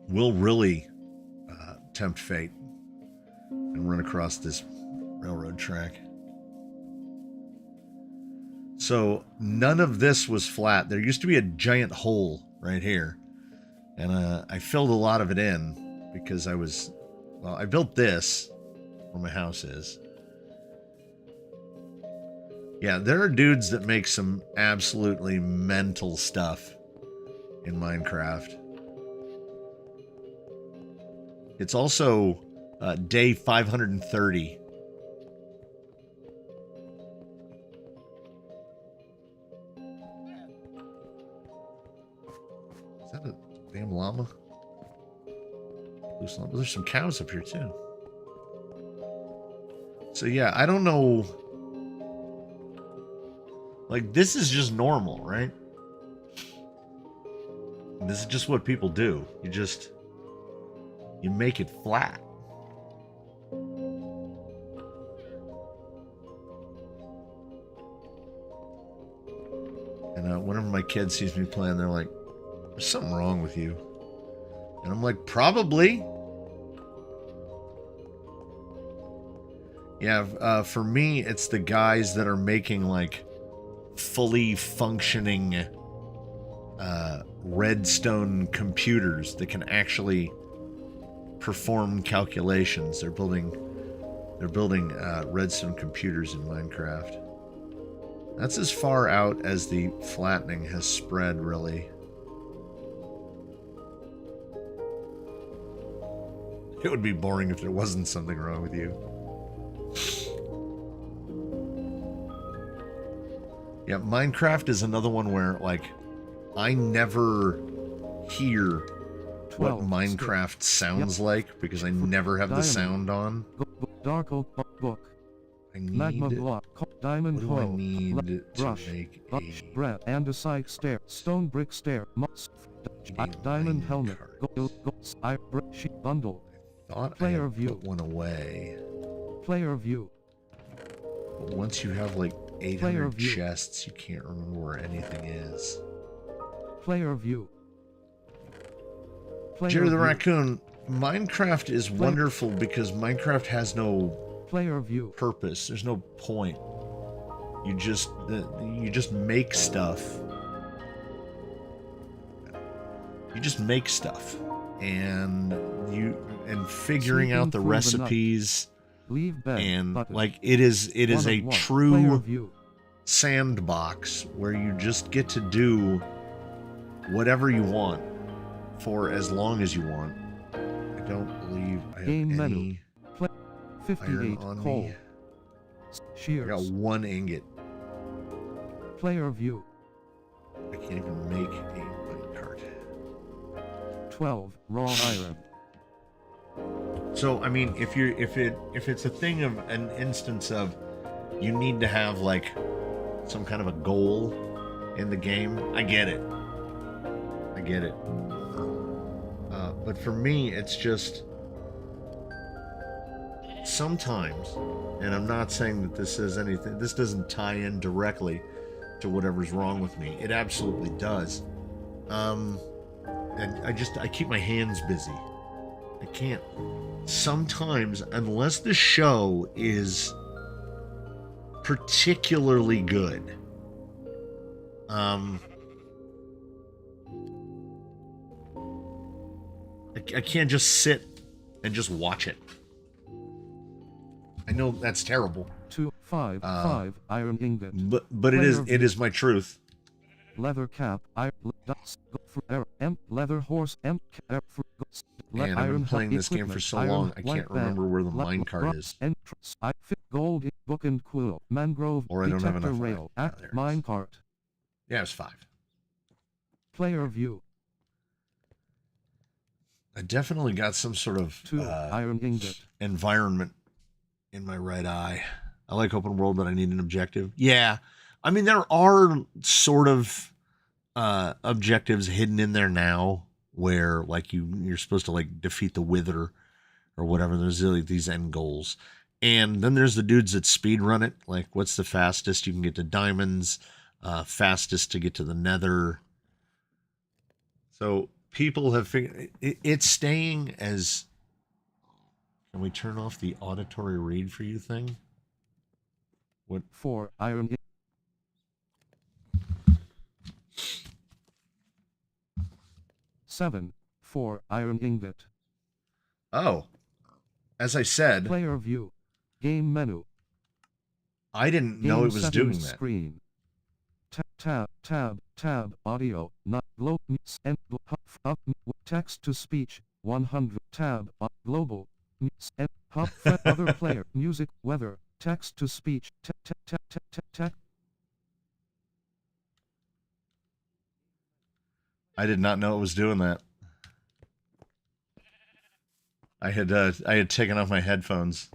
S1: We'll really tempt fate and run across this railroad track. So none of this was flat. There used to be a giant hole right here, and I filled a lot of it in because I built this where my house is. Yeah, there are dudes that make some absolutely mental stuff in Minecraft. It's also Day 530. Is that a damn llama? Loose llama. There's some cows up here too. So yeah, I don't know. Like, this is just normal, right? This is just what people do. You make it flat. And whenever my kid sees me playing, they're like, "There's something wrong with you." And I'm like, "Probably." Yeah, for me, it's the guys that are making, like, fully functioning redstone computers that can actually perform calculations. They're building redstone computers in Minecraft. That's as far out as the flattening has spread, really. It would be boring if there wasn't something wrong with you. Yeah, Minecraft is another one where, like, I never hear what Minecraft sounds like because I never have the sound on.
S5: Dark oak book.
S1: I need
S5: Magma block. Diamond
S1: what do I
S5: hole.
S1: need
S5: Brush.
S1: to make a
S5: Bread. Andesite stair. Stone brick stair. Diamond helmet. Sheet bundle.
S1: thought
S5: Player
S1: I had
S5: view.
S1: put one away.
S5: Player view.
S1: But once you have like
S5: Player
S1: 800
S5: view.
S1: chests, you can't remember where anything is.
S5: Player view. Player
S1: Jerry the
S5: view.
S1: Raccoon, Minecraft is wonderful because Minecraft has no
S5: Player view.
S1: purpose. There's no point. You just make stuff. You just make stuff, and figuring out the recipes,
S5: Leave bed.
S1: and
S5: button.
S1: like it is
S5: One
S1: a
S5: of one. Player
S1: true
S5: view.
S1: sandbox where you just get to do whatever you want for as long as you want. I don't believe I have
S5: Game
S1: any
S5: menu.
S1: iron
S5: 58
S1: on
S5: coal.
S1: me. I
S5: Shears.
S1: got one ingot.
S5: Player view.
S1: I can't even make a minecart.
S5: 12 raw iron.
S1: So I mean, if it's a thing of an instance of you need to have like some kind of a goal in the game, I get it. I get it. But for me, it's just sometimes, and I'm not saying that this is anything. This doesn't tie in directly to whatever's wrong with me. It absolutely does. And I keep my hands busy. I can't. Sometimes, unless the show is particularly good, I can't just sit and just watch it. I know that's terrible,
S5: 5 iron ingot.
S1: but it is my truth.
S5: Leather cap. Leather horse.
S1: And I've been playing this game for so long, I can't remember where the minecart is.
S5: Gold book and quill. Mangrove.
S1: Or I don't have
S5: detector
S1: enough
S5: rail.
S1: iron. There it is.
S5: Minecart.
S1: Yeah, it's 5.
S5: Player view.
S1: I definitely got some sort of
S5: 2 iron ingot.
S1: environment in my right eye. I like open world, but I need an objective. Yeah. I mean, there are sort of objectives hidden in there now where like you're supposed to like defeat the Wither or whatever. There's like these end goals. And then there's the dudes that speed run it. Like, what's the fastest you can get to diamonds? Fastest to get to the Nether. So people have figured it's staying as. Can we turn off the auditory read for you thing? What?
S5: 4 iron. 7 4 iron ingot.
S1: Oh, as I said,
S5: Player view. Game menu.
S1: I didn't
S5: Game
S1: know it was doing
S5: settings
S1: that.
S5: Screen. Tab, audio, not global, and text to speech, 100, tab, global, Pop fret other player. Music. Weather. Text to speech.
S1: I did not know it was doing that. I had taken off my headphones.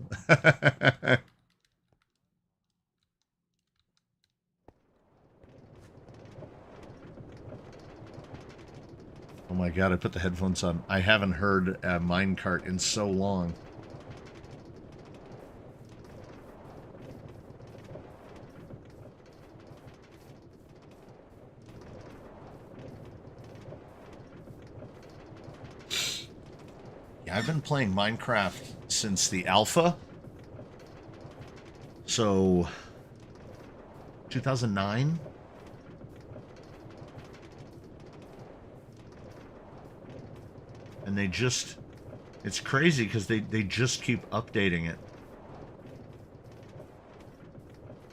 S1: Oh my god, I put the headphones on. I haven't heard a minecart in so long. Yeah, I've been playing Minecraft since the alpha. So, 2009? And they just... It's crazy because they just keep updating it.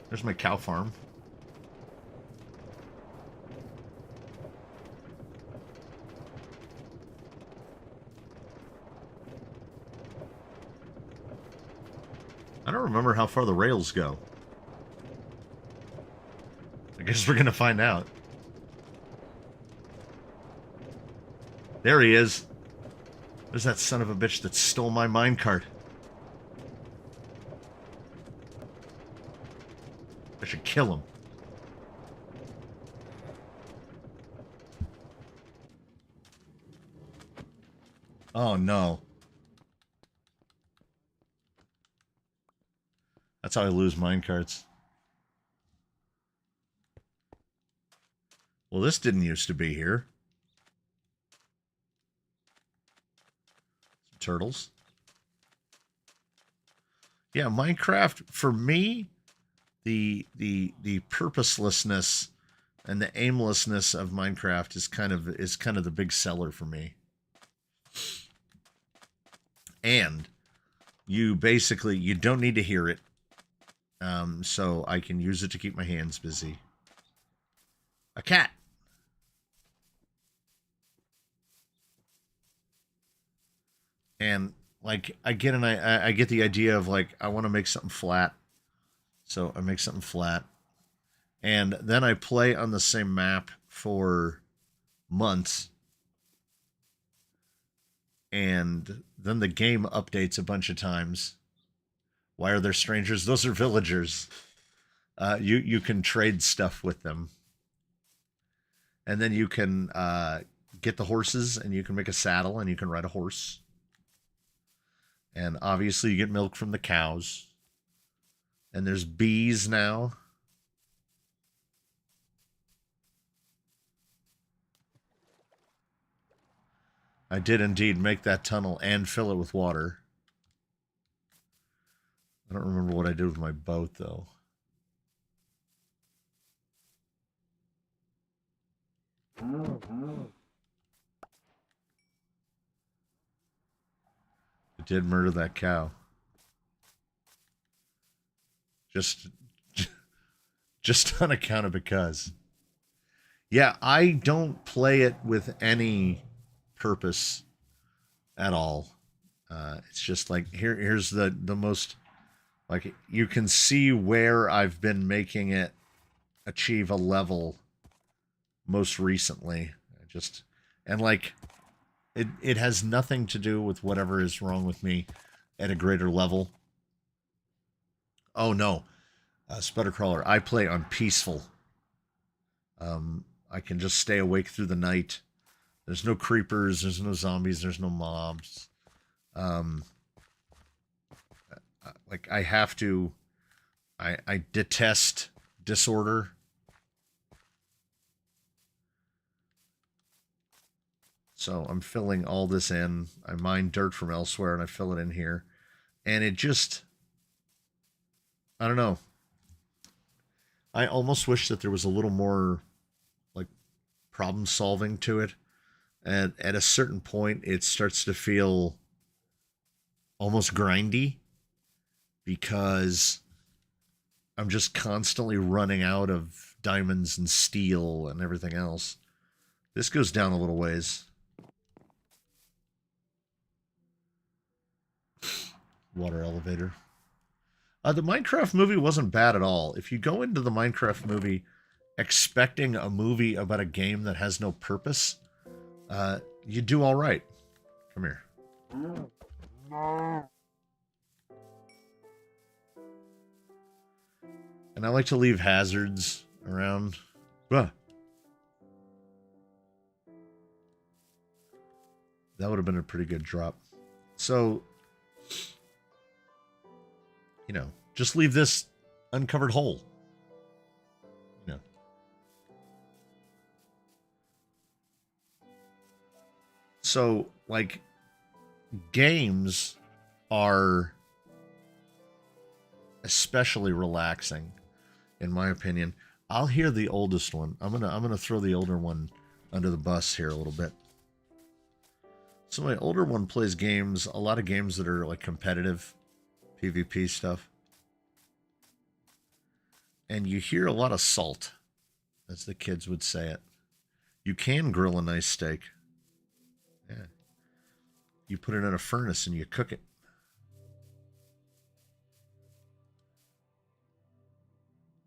S1: There's my cow farm. I don't remember how far the rails go. I guess we're gonna find out. There he is. There's that son of a bitch that stole my minecart. I should kill him. Oh no. That's how I lose minecarts. Well, this didn't used to be here. Some turtles. Yeah, Minecraft, for me, the purposelessness and the aimlessness of Minecraft is kind of the big seller for me. And you don't need to hear it. So I can use it to keep my hands busy. A cat. And like I get the idea of like I want to make something flat. So I make something flat. And then I play on the same map for months. And then the game updates a bunch of times. Why are there strangers? Those are villagers. You can trade stuff with them. And then you can get the horses and you can make a saddle and you can ride a horse. And obviously you get milk from the cows. And there's bees now. I did indeed make that tunnel and fill it with water. I don't remember what I did with my boat, though. I did murder that cow. Just on account of because. Yeah, I don't play it with any purpose at all. It's just like here's the most, like, you can see where I've been making it achieve a level most recently. And like it has nothing to do with whatever is wrong with me at a greater level. Oh no, Sputtercrawler, I play on peaceful. I can just stay awake through the night. There's no creepers, there's no zombies, there's no mobs. Like I have to, I detest disorder. So I'm filling all this in. I mine dirt from elsewhere and I fill it in here. And it just, I don't know. I almost wish that there was a little more like problem solving to it. And at a certain point, it starts to feel almost grindy because I'm just constantly running out of diamonds and steel and everything else. This goes down a little ways. water elevator. The Minecraft movie wasn't bad at all. If you go into the Minecraft movie expecting a movie about a game that has no purpose, you do all right. Come here. And I like to leave hazards around. That would have been a pretty good drop. So, you know, just leave this uncovered hole. You know. So, like, games are especially relaxing, in my opinion. I'll hear the oldest one. I'm gonna throw the older one under the bus here a little bit. So my older one plays games, a lot of games that are like competitive, PvP stuff. And you hear a lot of salt, as the kids would say it. You can grill a nice steak. Yeah. You put it in a furnace and you cook it.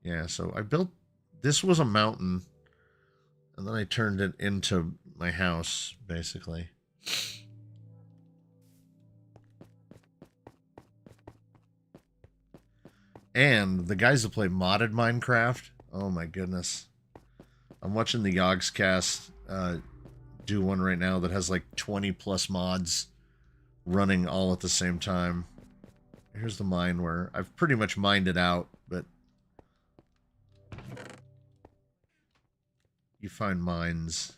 S1: Yeah, so I built, this was a mountain, and then I turned it into my house, basically. And the guys that play modded Minecraft, oh my goodness. I'm watching the Yogscast do one right now that has like 20 plus mods running all at the same time. Here's the mine where I've pretty much mined it out, but you find mines.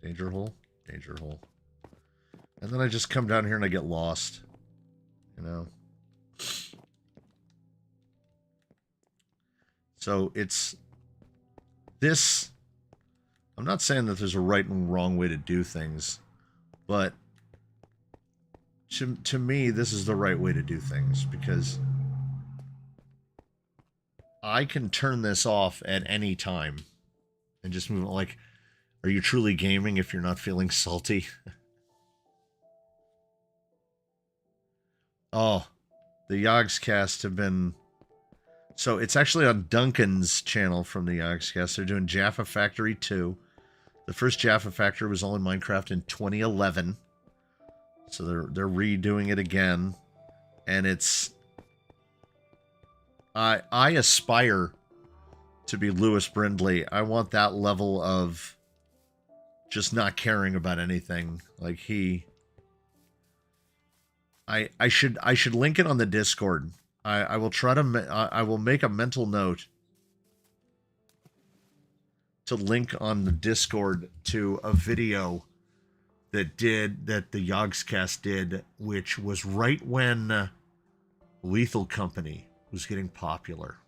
S1: Danger hole, danger hole. And then I just come down here and I get lost, you know. So it's this, I'm not saying that there's a right and wrong way to do things, but to me, this is the right way to do things, because I can turn this off at any time and just move. Like, are you truly gaming if you're not feeling salty? Oh, the Yogscast have been... So it's actually on Duncan's channel from the Yogscast. They're doing Jaffa Factory 2. The first Jaffa Factory was all in Minecraft in 2011. So they're redoing it again. And it's... I aspire to be Lewis Brindley. I want that level of just not caring about anything. Like he... I should link it on the Discord. I will try to I will make a mental note to link on the Discord to a video that the Yogscast did, which was right when Lethal Company was getting popular,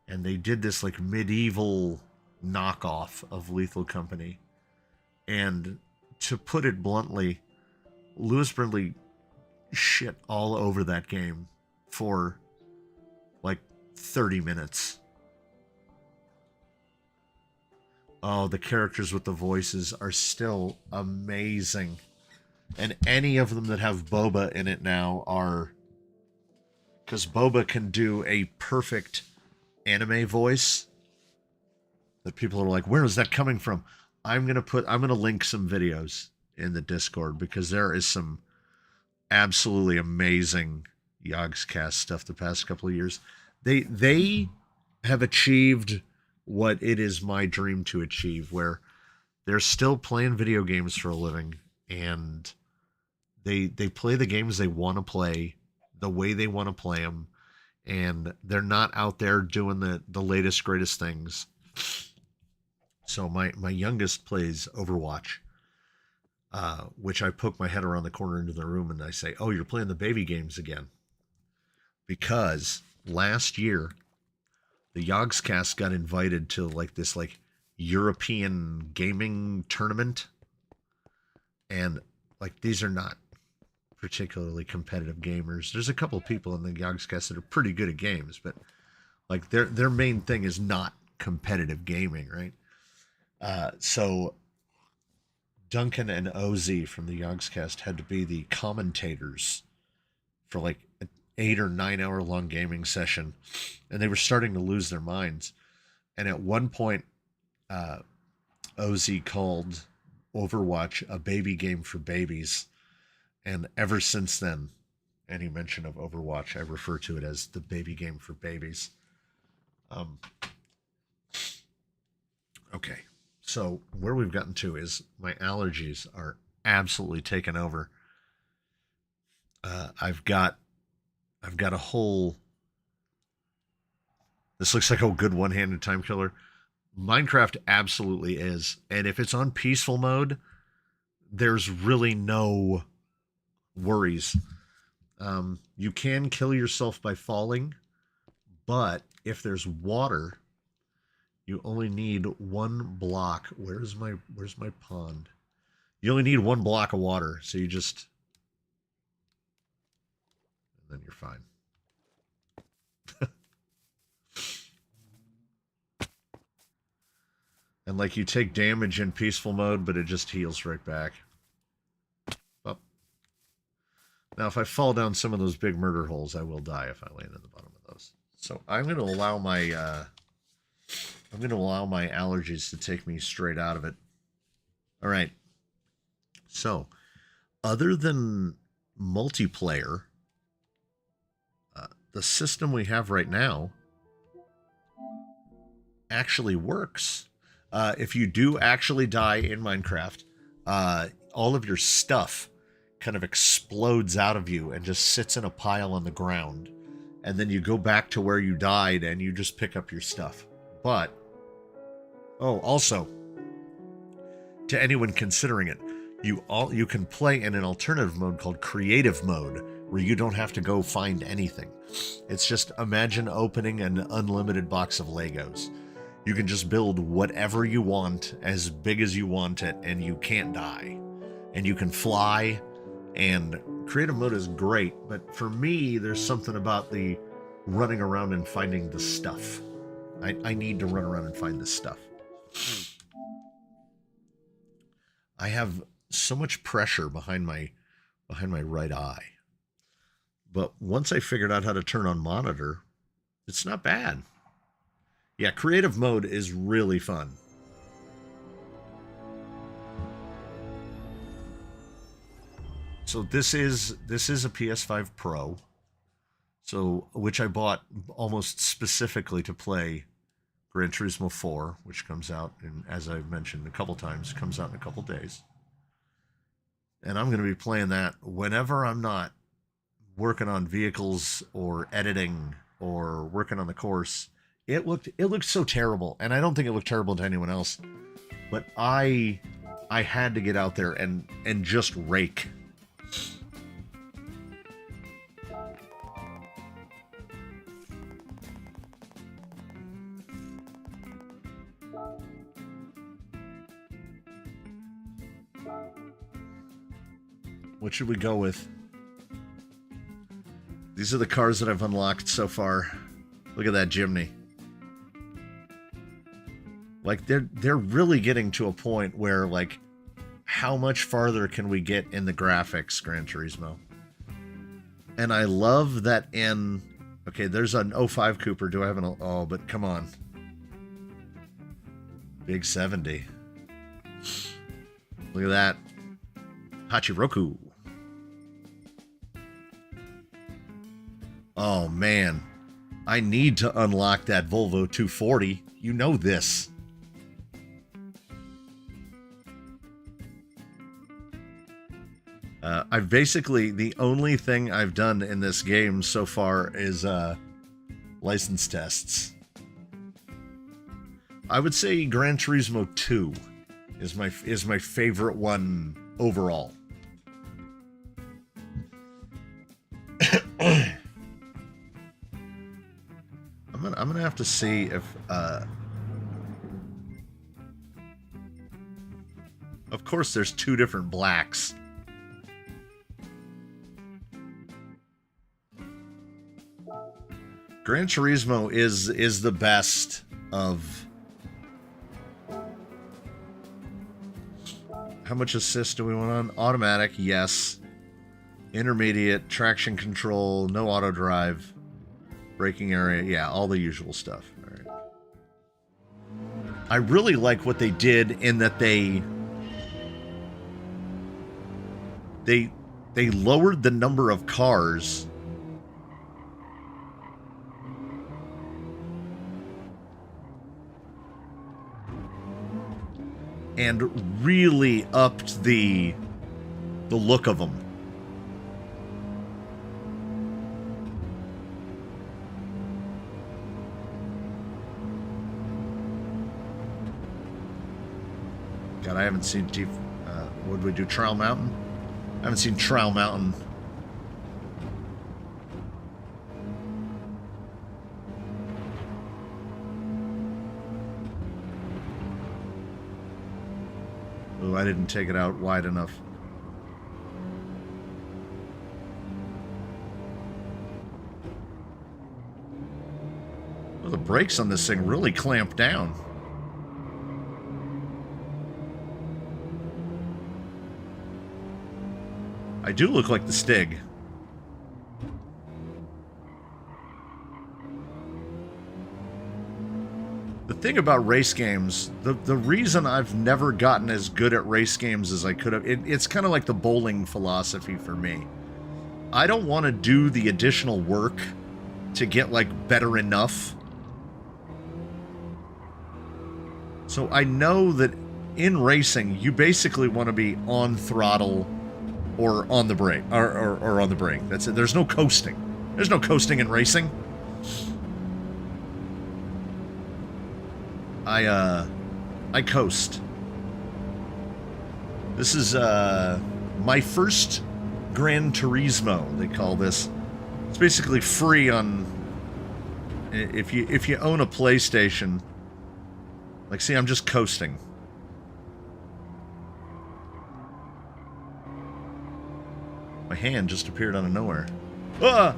S1: and they did this like medieval knockoff of Lethal Company. And to put it bluntly, Lewis Brindley shit all over that game for like 30 minutes. Oh, the characters with the voices are still amazing. And any of them that have Boba in it now are... Because Boba can do a perfect anime voice that people are like, where is that coming from? I'm going to link some videos in the Discord, because there is some absolutely amazing Yogscast stuff the past couple of years. They have achieved what it is my dream to achieve, where they're still playing video games for a living, and they play the games they want to play the way they want to play them, and they're not out there doing the latest greatest things. So my youngest plays Overwatch, which I poke my head around the corner into the room and I say, oh, you're playing the baby games again. Because last year, the Yogscast got invited to like this like European gaming tournament. And like, these are not particularly competitive gamers. There's a couple of people in the Yogscast that are pretty good at games, but like their main thing is not competitive gaming, right? So Duncan and OZ from the Yogscast had to be the commentators for like an 8 or 9 hour long gaming session, and they were starting to lose their minds. And at one point, OZ called Overwatch a baby game for babies, and ever since then, any mention of Overwatch, I refer to it as the baby game for babies. Okay, so where we've gotten to is my allergies are absolutely taken over. I've got a whole. This looks like a good one-handed time killer. Minecraft absolutely is, and if it's on peaceful mode, there's really no worries. You can kill yourself by falling, but if there's water, you only need 1 block. Where's my pond? You only need 1 block of water, so you just, and then you're fine. And like you take damage in peaceful mode, but it just heals right back. Oh. Now, if I fall down some of those big murder holes, I will die if I land at the bottom of those. So I'm going to allow my allergies to take me straight out of it. All right. So, other than multiplayer, the system we have right now actually works. If you do actually die in Minecraft, all of your stuff kind of explodes out of you and just sits in a pile on the ground. And then you go back to where you died and you just pick up your stuff. But, also, to anyone considering it, you can play in an alternative mode called creative mode, where you don't have to go find anything. It's just imagine opening an unlimited box of Legos. You can just build whatever you want, as big as you want it, and you can't die. And you can fly, and creative mode is great, but for me, there's something about the running around and finding the stuff. I need to run around and find this stuff. I have so much pressure behind my right eye. But once I figured out how to turn on monitor, it's not bad. Yeah, creative mode is really fun. So this is a PS5 Pro, so which I bought almost specifically to play Gran Turismo 4, which comes out, and as I've mentioned a couple times, comes out in a couple days. And I'm going to be playing that whenever I'm not working on vehicles or editing or working on the course. It looked so terrible, and I don't think it looked terrible to anyone else, but I had to get out there and just rake. What should we go with? These are the cars that I've unlocked so far. Look at that Jimny. Like, they're really getting to a point where, like, how much farther can we get in the graphics, Gran Turismo? And I love that in... Okay, there's an 05 Cooper. Do I have an... Oh, but come on. Big 70. Look at that. Hachiroku. Oh, man. I need to unlock that Volvo 240. You know this. I've basically, the only thing I've done in this game so far is license tests. I would say Gran Turismo 2 is my favorite one overall. I'm gonna have to see if of course there's 2 different blacks. Gran Turismo is the best of how much assist do we want on? Automatic, yes. Intermediate, traction control, no auto drive, braking area, yeah, all the usual stuff. All right. I really like what they did in that they lowered the number of cars and really upped the look of them. God, I haven't seen what did we do? Trial Mountain? I haven't seen Trial Mountain. Oh, I didn't take it out wide enough. Well, the brakes on this thing really clamp down. I do look like the Stig. The thing about race games, the reason I've never gotten as good at race games as I could have, it's kind of like the bowling philosophy for me. I don't want to do the additional work to get, like, better enough. So I know that in racing, you basically want to be on throttle or on the brake, or on the brake. That's it. There's no coasting. There's no coasting in racing. I coast. This is my first Gran Turismo, they call this. It's basically free on if you own a PlayStation. Like, see, I'm just coasting. My hand just appeared out of nowhere. Ah!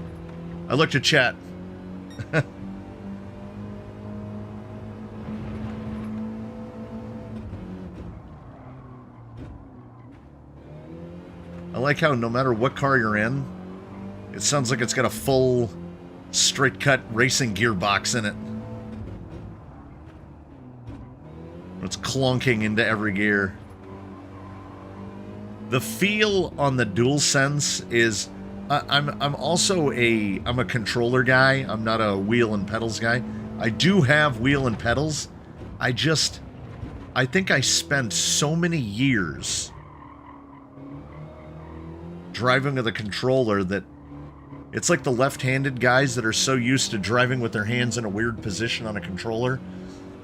S1: I looked at chat. I like how no matter what car you're in, it sounds like it's got a full straight-cut racing gearbox in it. It's clonking into every gear. The feel on the DualSense is... I'm also I'm a controller guy. I'm not a wheel and pedals guy. I do have wheel and pedals. I think I spent so many years driving with a controller that it's like the left-handed guys that are so used to driving with their hands in a weird position on a controller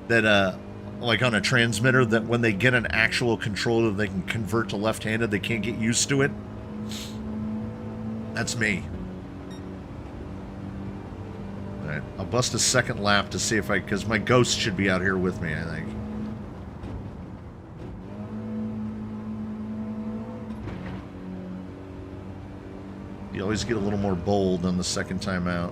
S1: that, like on a transmitter, that when they get an actual controller they can convert to left-handed, they can't get used to it. That's me. Alright, I'll bust a second lap to see if because my ghost should be out here with me, I think. You always get a little more bold on the second time out.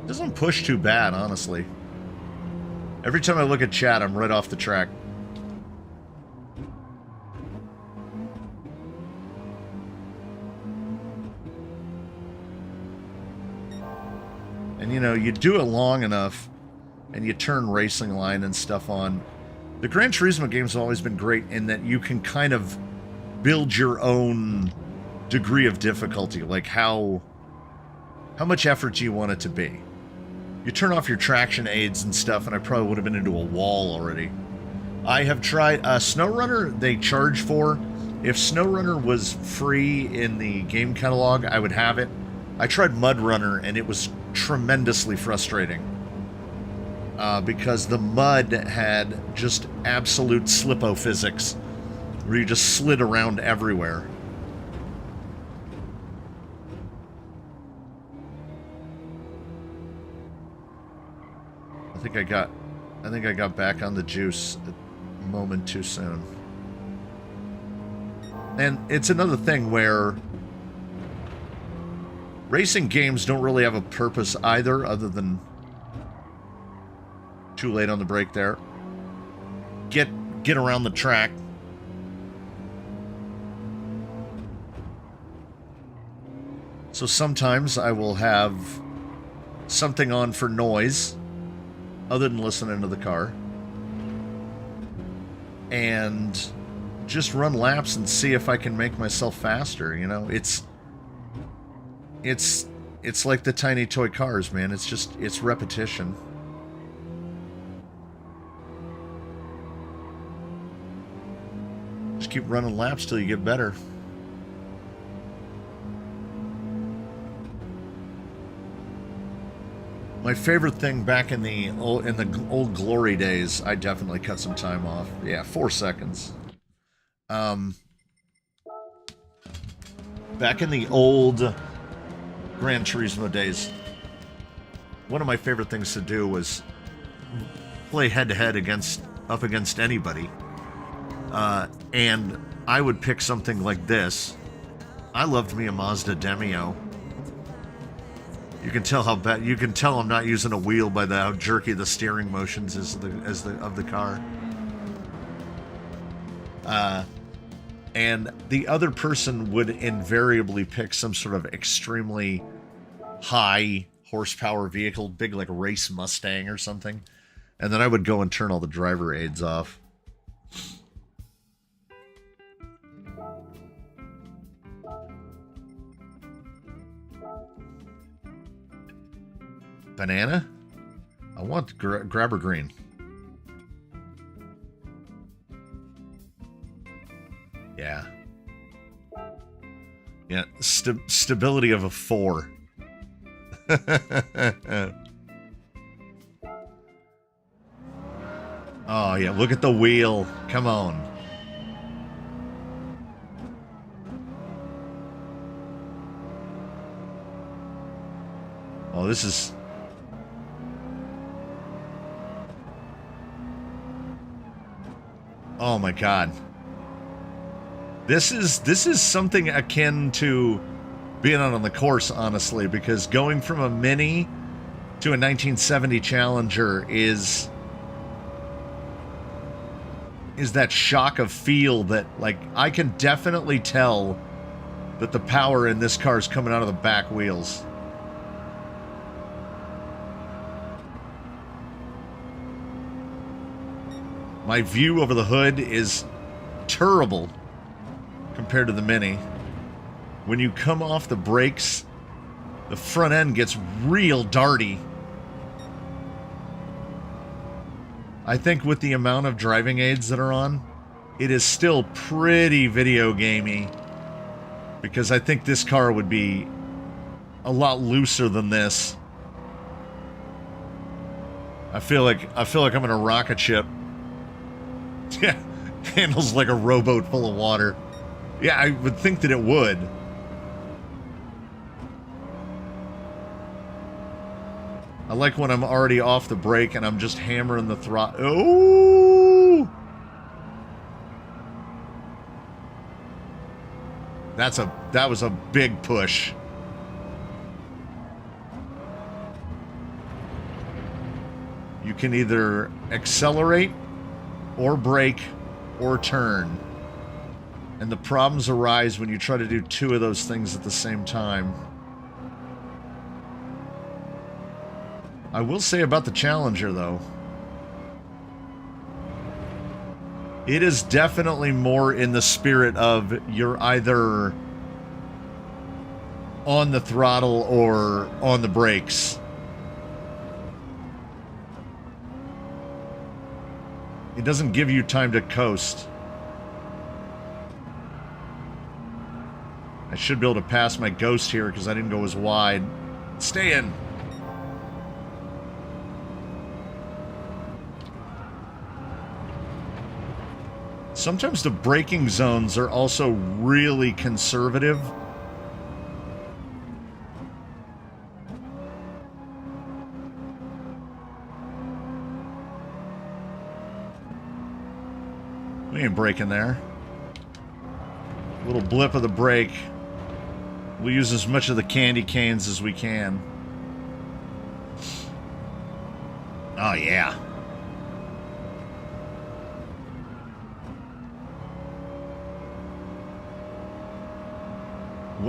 S1: Doesn't push too bad, honestly. Every time I look at chat, I'm right off the track. And, you know, you do it long enough, and you turn Racing Line and stuff on. The Gran Turismo games have always been great in that you can kind of build your own degree of difficulty, like how much effort do you want it to be? You turn off your traction aids and stuff, and I probably would have been into a wall already. I have tried SnowRunner. They charge for. If SnowRunner was free in the game catalog, I would have it. I tried MudRunner, and it was tremendously frustrating because the mud had just absolute slippo physics, where you just slid around everywhere. I think I got back on the juice a moment too soon. And it's another thing where racing games don't really have a purpose either, other than too late on the brake there. Get around the track. So sometimes I will have something on for noise, other than listening to the car, and just run laps and see if I can make myself faster. You know, it's like the tiny toy cars, man. It's repetition. Just keep running laps till you get better. My favorite thing back in the old glory days, I definitely cut some time off. Yeah, 4 seconds. Back in the old Gran Turismo days, one of my favorite things to do was play head-to-head up against anybody. And I would pick something like this. I loved me a Mazda Demio. You can tell how bad. You can tell I'm not using a wheel by how jerky the steering motions is of the car. And the other person would invariably pick some sort of extremely high horsepower vehicle, big like race Mustang or something, and then I would go and turn all the driver aids off. Banana? I want grabber green. Yeah. Yeah, stability of a 4. Oh, yeah, look at the wheel. Come on. Oh, this is... Oh my God. This is something akin to being on the course, honestly, because going from a Mini to a 1970 Challenger is that shock of feel that, like, I can definitely tell that the power in this car is coming out of the back wheels. My view over the hood is terrible compared to the Mini. When you come off the brakes, the front end gets real darty. I think with the amount of driving aids that are on, it is still pretty video gamey, because I think this car would be a lot looser than this. I feel like I'm in a rocket ship. Yeah, handles like a rowboat full of water. Yeah, I would think that it would. I like when I'm already off the brake and I'm just hammering the throttle. Oh! That was a big push. You can either accelerate or brake or turn. And the problems arise when you try to do two of those things at the same time. I will say about the Challenger, though, it is definitely more in the spirit of you're either on the throttle or on the brakes. It doesn't give you time to coast. I should be able to pass my Ghost here because I didn't go as wide. Stay in. Sometimes the braking zones are also really conservative. We ain't braking there. Little blip of the brake. We'll use as much of the candy canes as we can. Oh, yeah.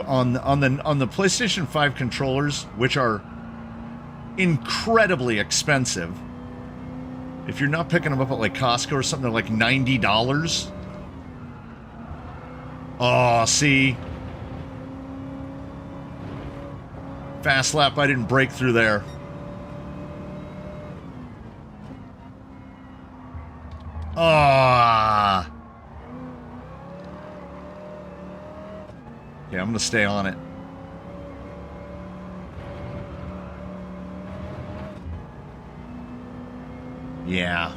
S1: On the PlayStation 5 controllers, which are incredibly expensive. If you're not picking them up at like Costco or something, they're like $90. Oh, see? Fast lap, I didn't break through there. Ah. Yeah, I'm gonna stay on it. Yeah.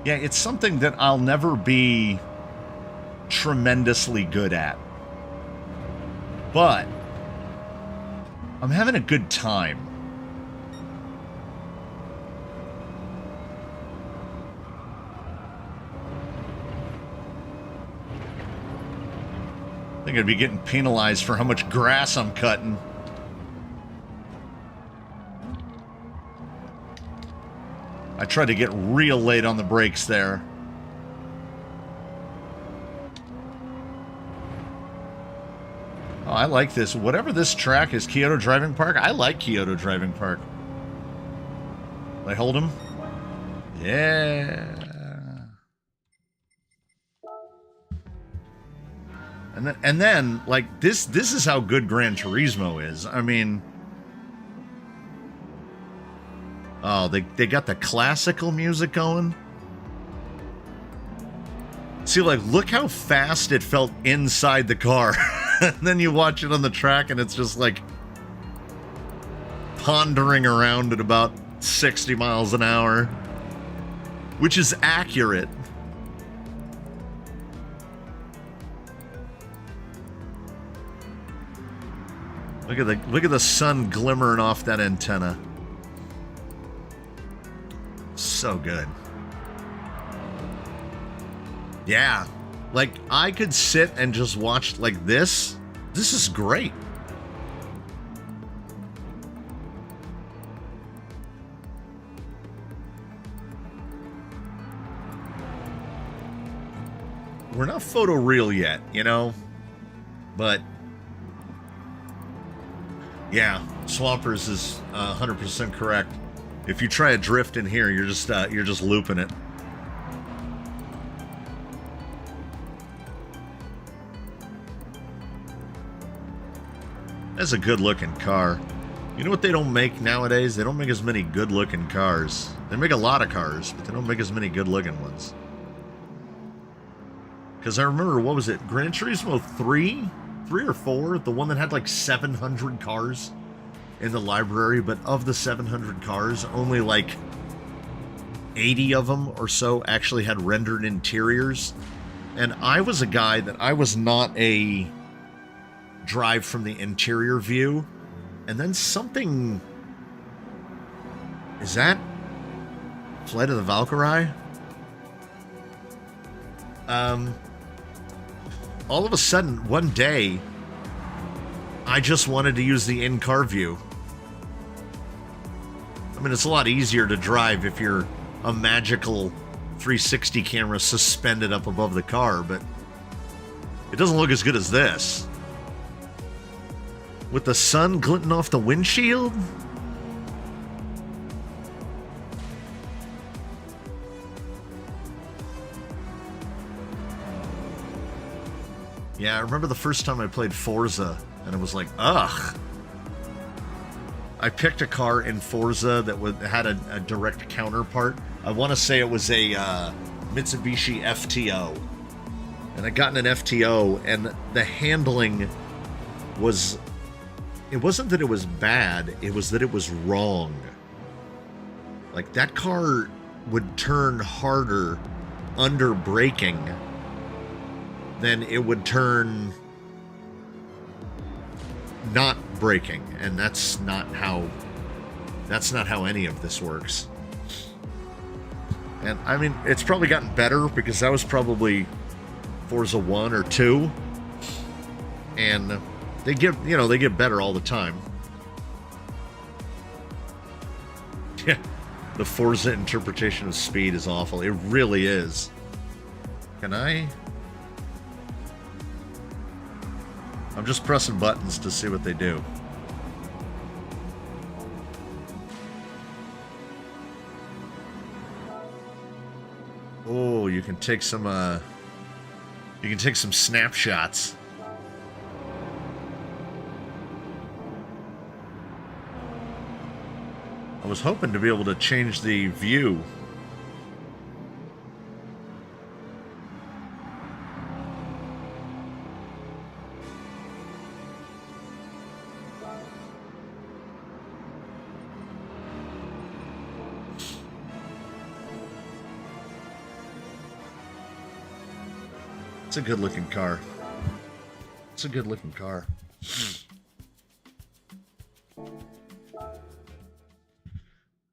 S1: Yeah, it's something that I'll never be tremendously good at. But I'm having a good time. I think I'd be getting penalized for how much grass I'm cutting. I tried to get real late on the brakes there. Oh, I like this. Whatever this track is, Kyoto Driving Park, I like Kyoto Driving Park. Did I hold him? Yeah. And then, like, this is how good Gran Turismo is. I mean... Oh, they got the classical music going. See, like, look how fast it felt inside the car. And then you watch it on the track and it's just, like, pondering around at about 60 miles an hour. Which is accurate. Look at the sun glimmering off that antenna. So good. Yeah. Like, I could sit and just watch like this. This is great. We're not photoreal yet, you know? But yeah, Swampers is 100% correct. If you try a drift in here, you're just looping it. That's a good-looking car. You know what they don't make nowadays? They don't make as many good-looking cars. They make a lot of cars, but they don't make as many good-looking ones. Because I remember, what was it? Gran Turismo 3? 3 or 4? The one that had like 700 cars in the library, but of the 700 cars, only like 80 of them or so actually had rendered interiors. And I was a guy that I was not a drive from the interior view. And then something... Is that Flight of the Valkyrie? All of a sudden, one day, I just wanted to use the in-car view. I mean, it's a lot easier to drive if you're a magical 360 camera suspended up above the car, but it doesn't look as good as this. With the sun glinting off the windshield? Yeah, I remember the first time I played Forza, and it was like, ugh. I picked a car in Forza that had a direct counterpart. I want to say it was a Mitsubishi FTO. And I got in an FTO, and the handling was... It wasn't that it was bad, it was that it was wrong. Like, that car would turn harder under braking than it would turn not braking, and that's not how That's not how any of this works. And, I mean, it's probably gotten better because that was probably Forza 1 or 2. And they get better all the time. Yeah, the Forza interpretation of speed is awful. It really is. Can I? I'm just pressing buttons to see what they do. Oh, you can take some snapshots. I was hoping to be able to change the view. It's a good-looking car. It's a good-looking car.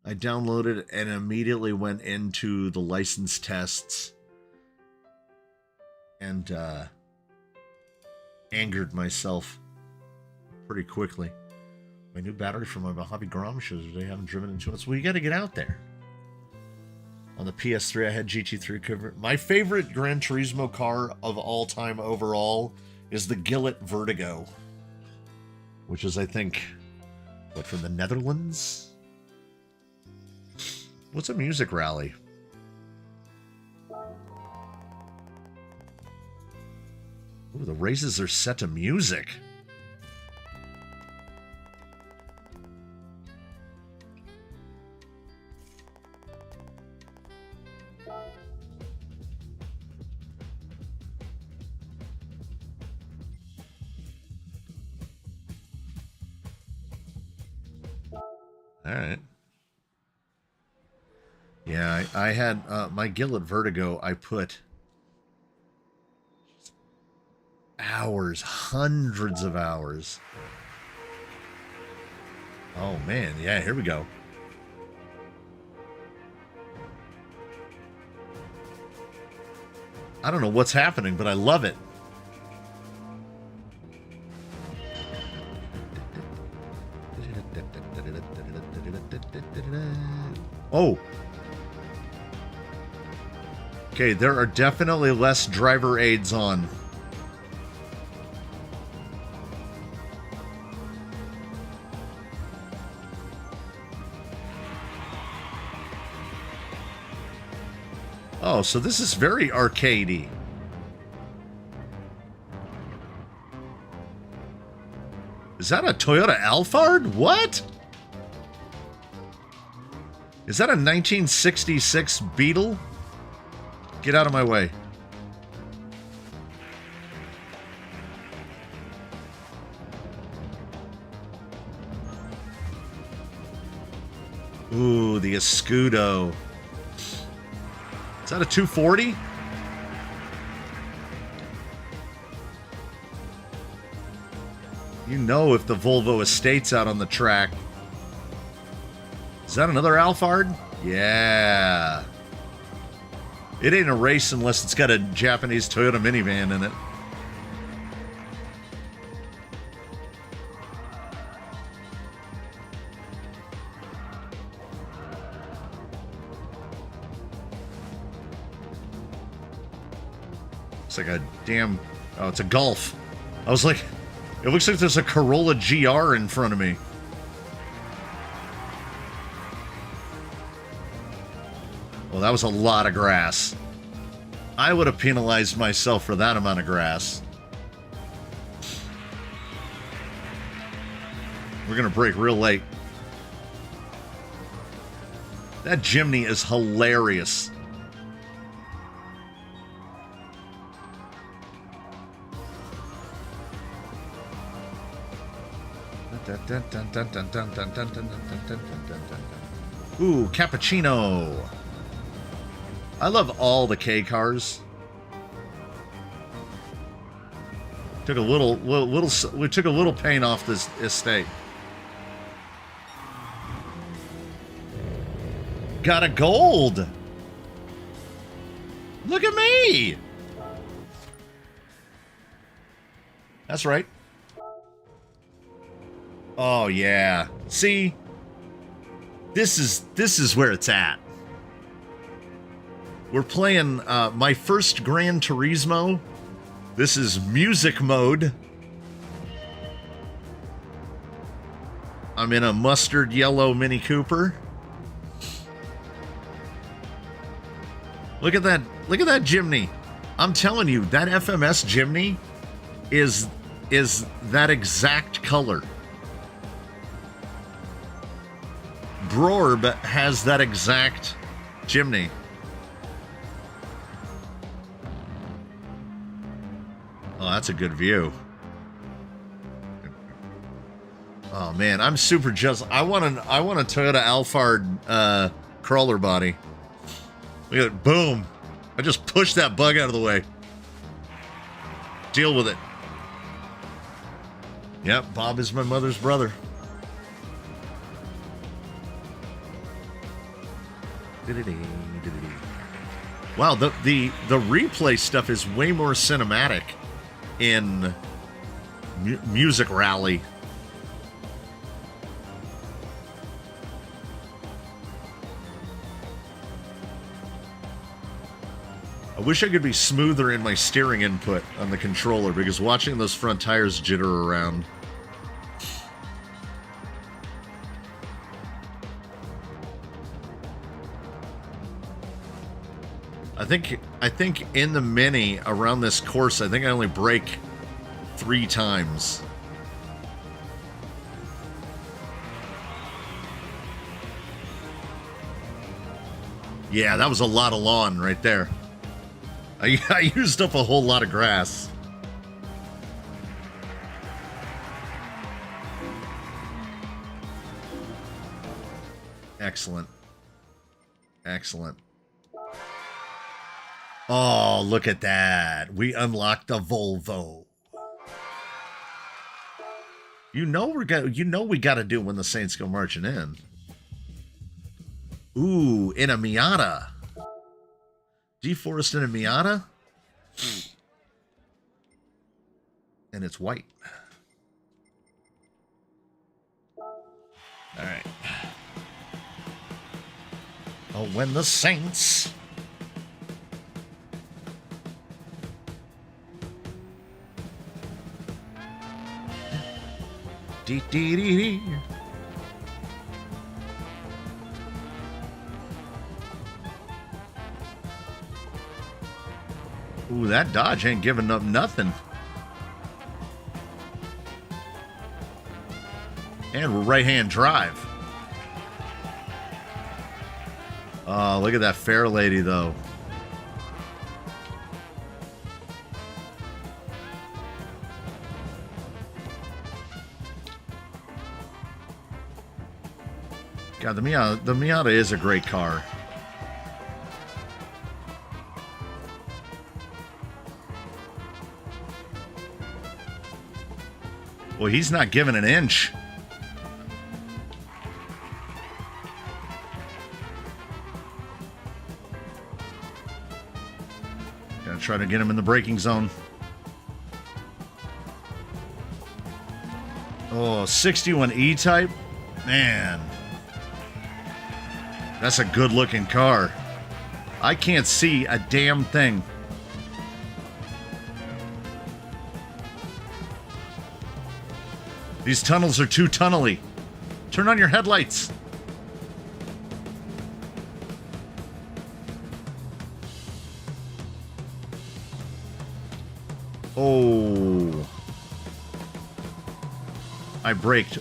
S1: I downloaded it and immediately went into the license tests and angered myself pretty quickly. My new battery for my Mojave Garage shows they haven't driven into it. So you got to get out there. On the PS3, I had GT3 cover. My favorite Gran Turismo car of all time overall is the Gillet Vertigo, which is, I think, what, from the Netherlands? What's a music rally? Ooh, the races are set to music. All right. Yeah, I had my Gillet Vertigo. I put hours, hundreds of hours. Oh man, yeah, here we go. I don't know what's happening, but I love it. Oh. Okay, there are definitely less driver aids on. Oh, so this is very arcadey. Is that a Toyota Alphard? What? Is that a 1966 Beetle? Get out of my way. Ooh, the Escudo. Is that a 240? You know if the Volvo Estate's out on the track. Is that another Alphard? Yeah. It ain't a race unless it's got a Japanese Toyota minivan in it. It's like a damn... Oh, it's a Golf. I was like... It looks like there's a Corolla GR in front of me. Well, that was a lot of grass. I would have penalized myself for that amount of grass. We're going to brake real late. That Jimny is hilarious. Ooh, cappuccino. I love all the K cars. Took a we took a little paint off this estate. got a gold. Look at me. That's right. Oh yeah. See? This is where it's at. We're playing my first Gran Turismo. This is music mode. I'm in a mustard yellow Mini Cooper. Look at that. Look at that Jimny. I'm telling you, that FMS Jimny is that exact color. Brorb has that exact Jimny. Oh, that's a good view. Oh man, I'm super jealous. I want a Toyota Alphard crawler body. Look at it. Boom. I just pushed that bug out of the way. Deal with it. Yep, Bob is my mother's brother. Wow, the replay stuff is way more cinematic in Music Rally. I wish I could be smoother in my steering input on the controller, because watching those front tires jitter around. I think in the Mini around this course, I think I only brake 3 times. Yeah, that was a lot of lawn right there. I used up a whole lot of grass. Excellent. Excellent. Oh, look at that. We unlocked a Volvo. You know we got to do it when the Saints go marching in. Ooh, in a Miata. G-Forest in a Miata. And it's white. All right. Oh, when the Saints... Dee dee dee dee. Ooh, that Dodge ain't giving up nothing. And we're right-hand drive. Oh, look at that fair lady, though. God, the Miata is a great car. Well, he's not giving an inch. Gotta try to get him in the braking zone. Oh, 61 E-Type? Man. That's a good-looking car. I can't see a damn thing. These tunnels are too tunnely. Turn on your headlights. Oh. I braked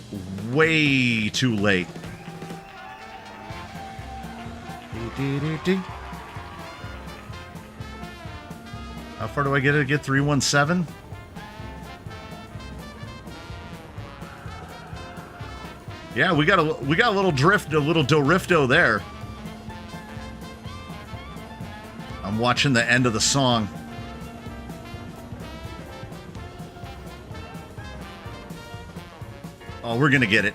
S1: way too late. How far do I get to get 317? Yeah, we got a little drift, a little Dorifto there. I'm watching the end of the song. Oh, we're gonna get it.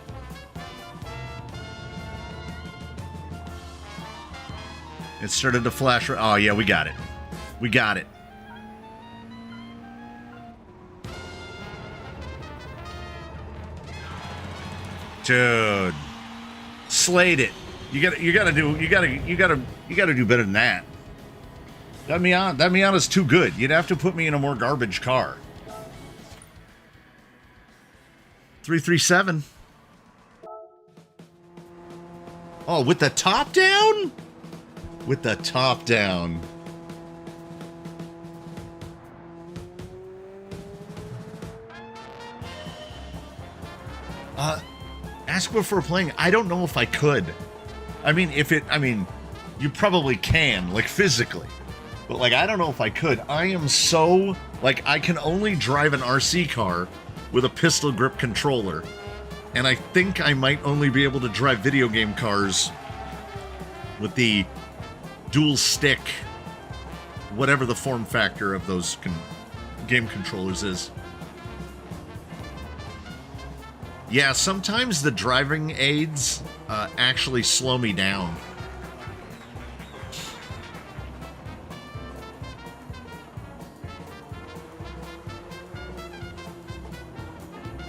S1: It started to flash. Oh, yeah, we got it. We got it. Dude. Slayed it. You gotta do better than that. That Miata's too good. You'd have to put me in a more garbage car. 337. Oh, with the top down? With the top down. Ask before playing. I don't know if I could. I mean, you probably can, like physically. But like, I don't know if I could. I am so, like, I can only drive an RC car with a pistol grip controller. And I think I might only be able to drive video game cars with the dual stick, whatever the form factor of those game controllers is. Yeah, sometimes the driving aids actually slow me down.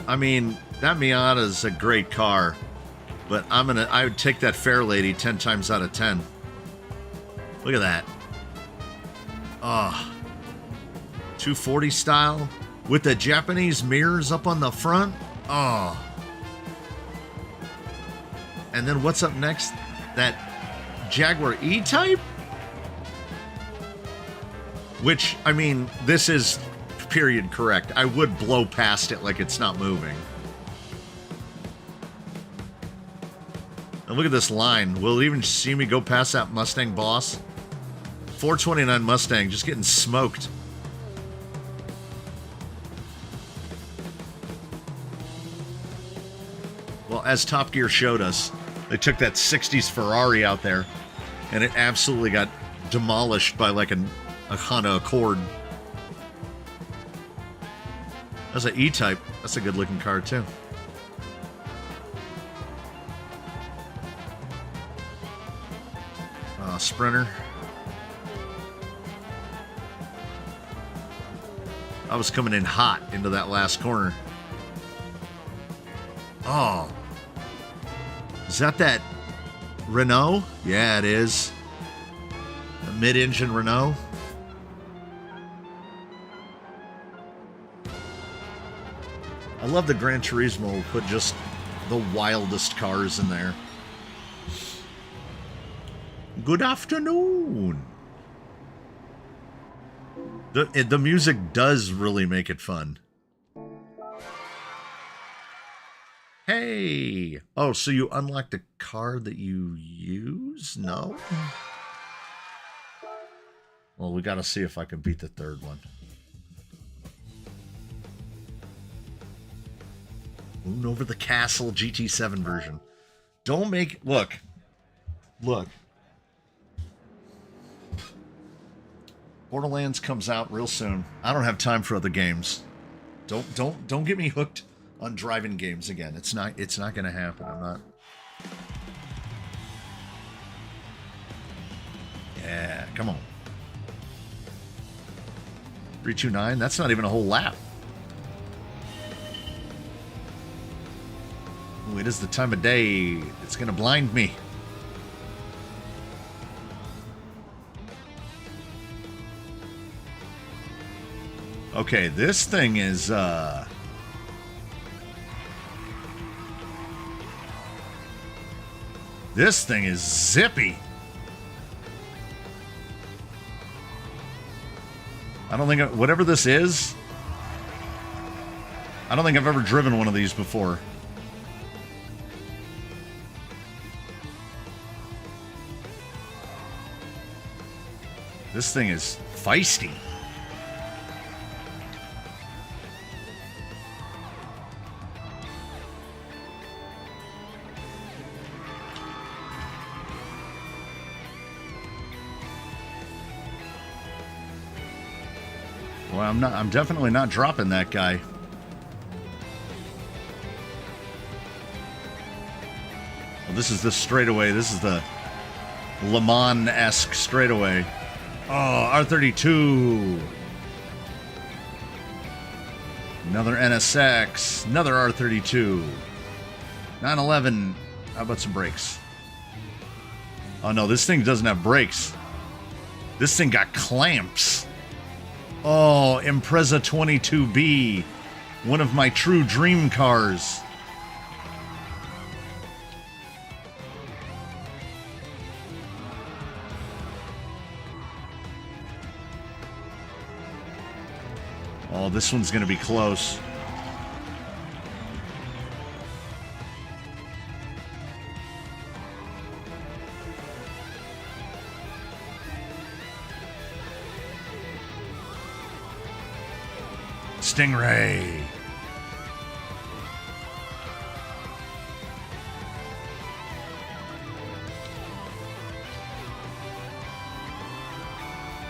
S1: I mean, that Miata's a great car, but I would take that Fair Lady 10 times out of 10. Look at that. Oh. 240 style with the Japanese mirrors up on the front. Oh. And then what's up next? That Jaguar E-Type? Which, I mean, this is period correct. I would blow past it like it's not moving. And look at this line. Will it even see me go past that Mustang boss? 429 Mustang just getting smoked. Well, as Top Gear showed us, they took that 60s Ferrari out there, and it absolutely got demolished by like a Honda Accord. That's an E-Type. That's a good looking car too. Sprinter. I was coming in hot into that last corner. Oh. Is that Renault? Yeah, it is. A mid-engine Renault. I love the Gran Turismo put just the wildest cars in there. Good afternoon. The music does really make it fun. Hey! Oh, so you unlocked a car that you use? No? Well, we gotta see if I can beat the third one. Moon over the Castle GT7 version. Don't make... Look. Borderlands comes out real soon. I don't have time for other games. Don't get me hooked on driving games again. It's not gonna happen. I'm not. Yeah, come on. 329. That's not even a whole lap. Ooh, it is the time of day. It's gonna blind me. Okay, this thing is zippy. I don't think whatever this is, I don't think I've ever driven one of these before. This thing is feisty. Well, I'm definitely not dropping that guy. Well, this is the straightaway. This is the Le Mans-esque straightaway. Oh, R32. Another NSX. Another R32. 911. How about some brakes? Oh no, this thing doesn't have brakes. This thing got clamps. Oh, Impreza 22B. One of my true dream cars. Oh, this one's going to be close. Stingray.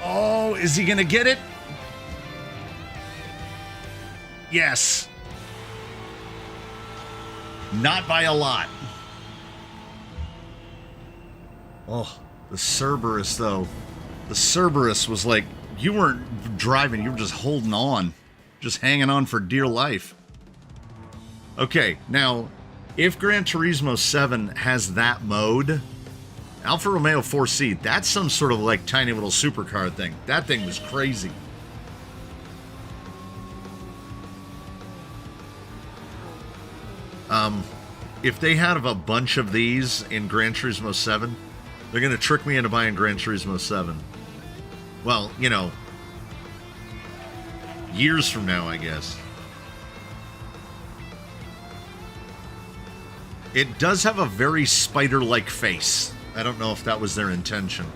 S1: Oh, is he going to get it? Yes. Not by a lot. Oh, the Cerberus, though. The Cerberus was like, you weren't driving, you were just holding on. Just hanging on for dear life. Okay, now, if Gran Turismo 7 has that mode, Alfa Romeo 4C, that's some sort of like tiny little supercar thing. That thing was crazy. If they have a bunch of these in Gran Turismo 7, they're going to trick me into buying Gran Turismo 7. Well, you know, years from now, I guess. It does have a very spider-like face. I don't know if that was their intention.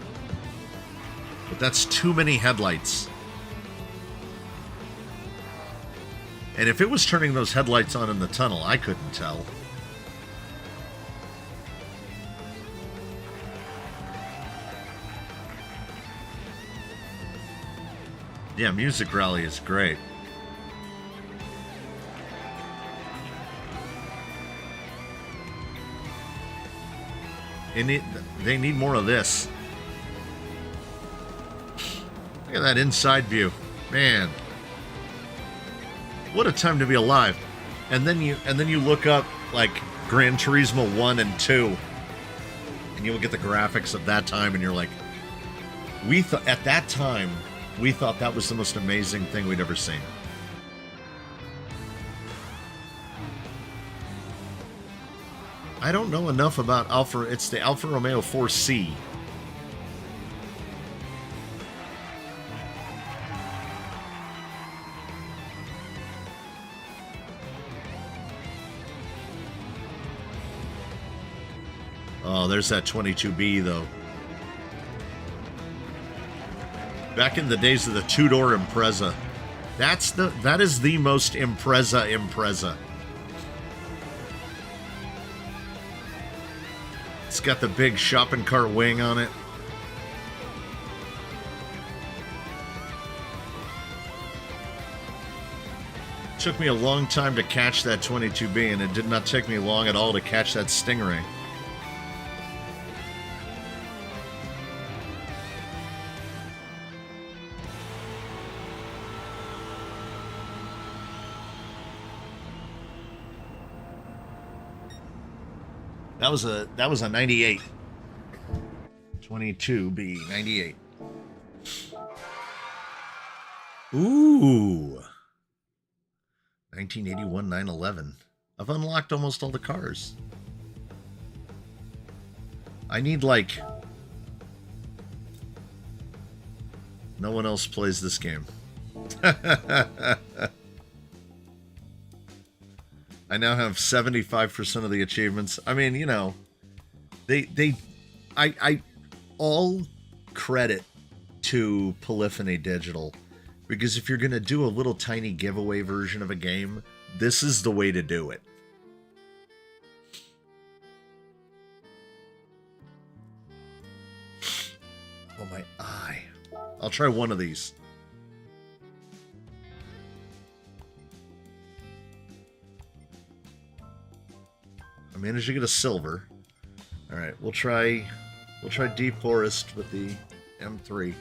S1: But that's too many headlights. And if it was turning those headlights on in the tunnel, I couldn't tell. Yeah, Music Rally is great. They need more of this. Look at that inside view. Man. What a time to be alive. And then you look up like Gran Turismo 1 and 2. And you look at the graphics of that time and you're like, at that time we thought that was the most amazing thing we'd ever seen. I don't know enough about Alfa. It's the Alfa Romeo 4C. Oh, there's that 22B though. Back in the days of the two-door Impreza. That is the most Impreza. It's got the big shopping cart wing on it. Took me a long time to catch that 22B, and it did not take me long at all to catch that Stingray. That was a 98. 22B 98. Ooh. 1981 911. I've unlocked almost all the cars. I need like no one else plays this game. I now have 75% of the achievements. I mean, you know, I all credit to Polyphony Digital, because if you're going to do a little tiny giveaway version of a game, this is the way to do it. Oh, my eye. I'll try one of these. I managed to get a silver. All right, we'll try We'll try Deep Forest with the M3.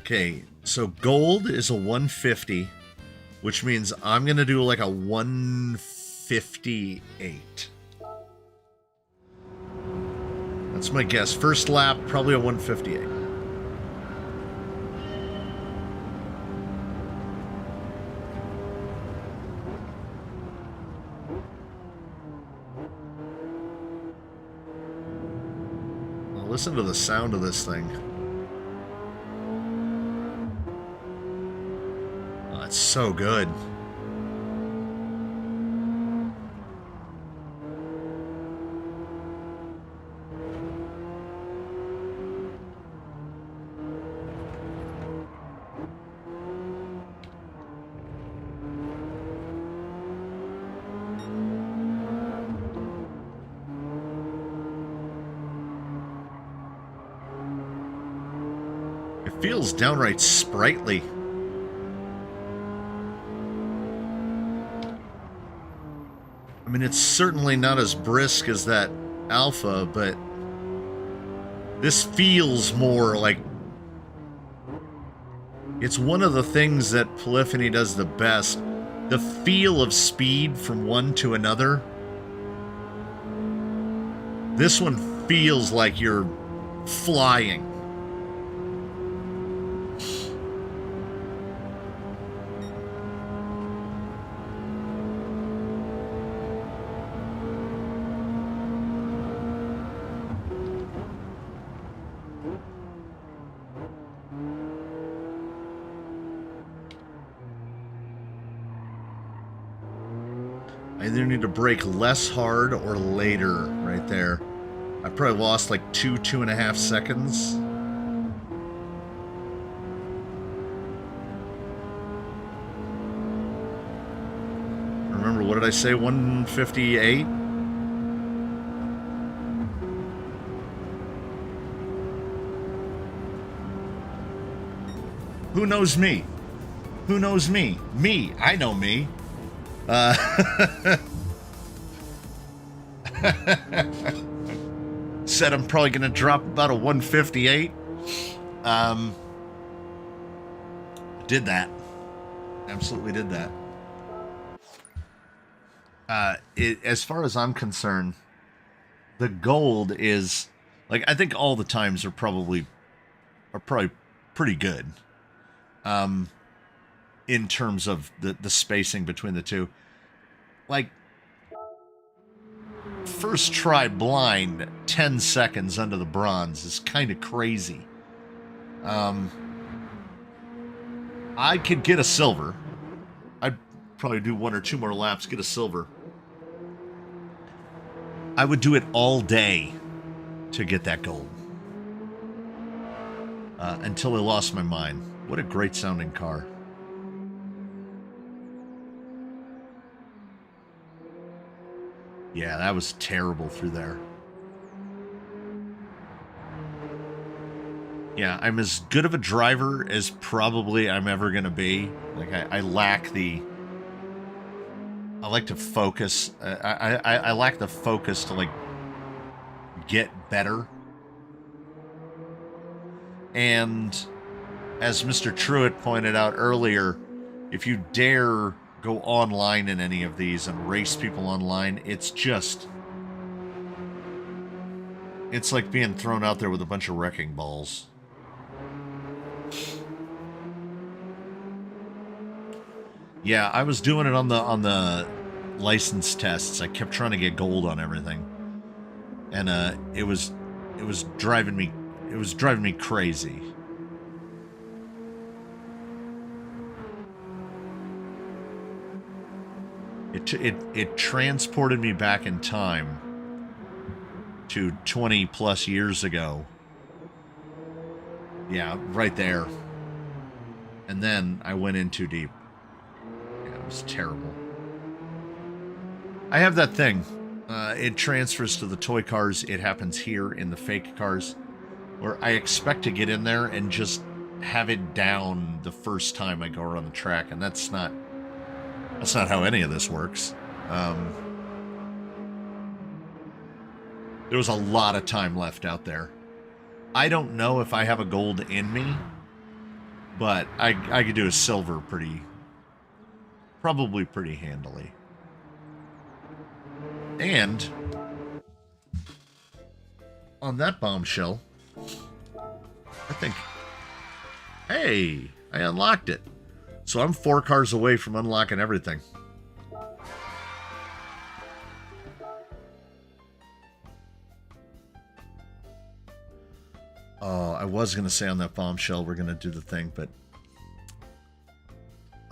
S1: Okay, so gold is a 150, which means I'm going to do like a 158. That's my guess. First lap, probably a 158. Well, listen to the sound of this thing. Oh, it's so good. It feels downright sprightly. I mean, it's certainly not as brisk as that Alpha, but this feels more like... It's one of the things that Polyphony does the best. The feel of speed from one to another. This one feels like you're flying. I either need to brake less hard or later, right there. I probably lost like 2.5 seconds. Remember, what did I say? 158? Who knows me? Who knows me? Me. I know me. Said I'm probably going to drop about a 158. Did that. Absolutely did that. As far as I'm concerned, the gold is, like, I think all the times are probably pretty good. In terms of the spacing between the two. Like, first try blind, 10 seconds under the bronze is kind of crazy. I could get a silver. I'd probably do 1 or 2 more laps, get a silver. I would do it all day to get that gold. Until I lost my mind. What a great sounding car. Yeah, that was terrible through there. Yeah, I'm as good of a driver as probably I'm ever going to be. Like, I lack the... I like to focus. I lack the focus to, like, get better. And as Mr. Truitt pointed out earlier, if you dare go online in any of these and race people online, it's just... It's like being thrown out there with a bunch of wrecking balls. Yeah, I was doing it on the license tests. I kept trying to get gold on everything. And it was driving me crazy. It transported me back in time to 20 plus years ago. Yeah, right there. And then I went in too deep. Yeah, it was terrible. I have that thing. It transfers to the toy cars. It happens here in the fake cars, where I expect to get in there and just have it down the first time I go around the track, and that's not how any of this works. There was a lot of time left out there. I don't know if I have a gold in me, but I could do a silver probably pretty handily. And on that bombshell, I think, hey, I unlocked it. So I'm 4 cars away from unlocking everything. Oh, I was going to say on that bombshell we're going to do the thing, but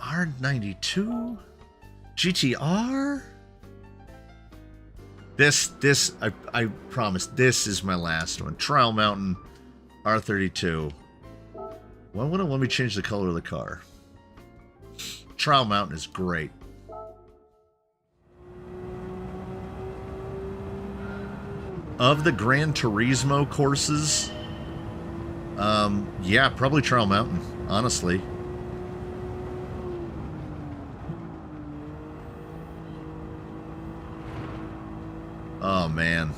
S1: R92? GTR? I promise, this is my last one. Trial Mountain R32. Why wouldn't it let me change the color of the car? Trial Mountain is great. Of the Gran Turismo courses, yeah, probably Trial Mountain, honestly. Oh, man.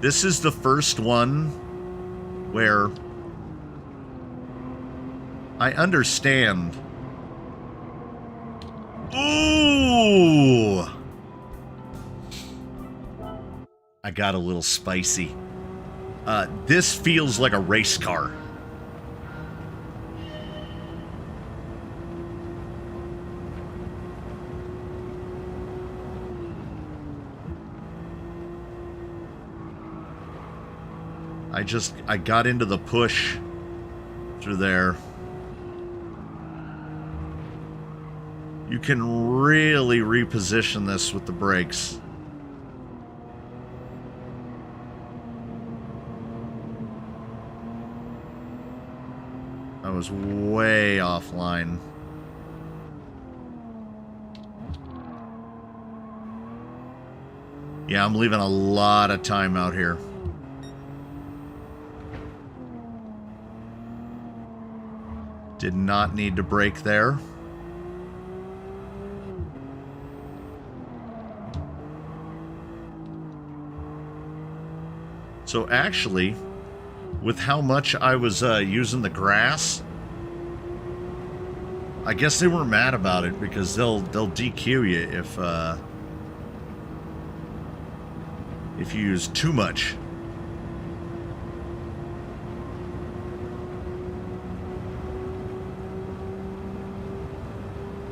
S1: This is the first one where I understand. Ooh! I got a little spicy. This feels like a race car. I got into the push through there. You can really reposition this with the brakes. I was way offline. Yeah, I'm leaving a lot of time out here. Did not need to brake there. So actually, with how much I was using the grass, I guess they weren't mad about it because they'll DQ you if you use too much.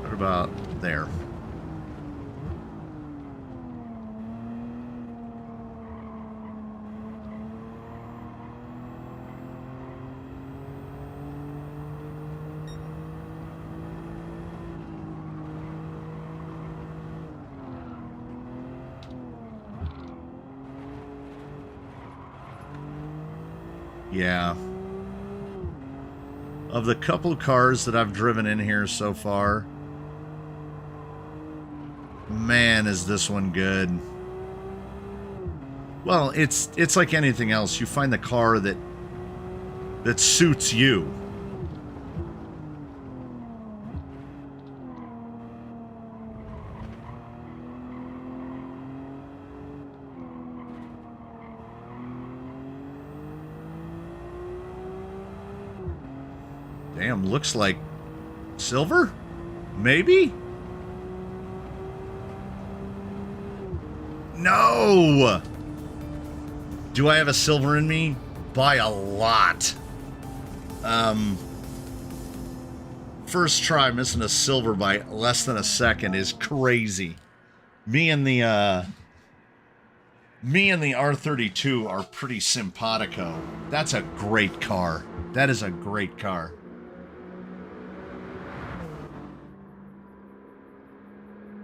S1: What about there? Yeah. Of the couple cars that I've driven in here so far, man, is this one good. Well, it's like anything else. You find the car that suits you. Damn, looks like silver? Maybe? No! Do I have a silver in me? By a lot. First try missing a silver by less than a second is crazy. Me and the R32 are pretty simpatico. That's a great car. That is a great car.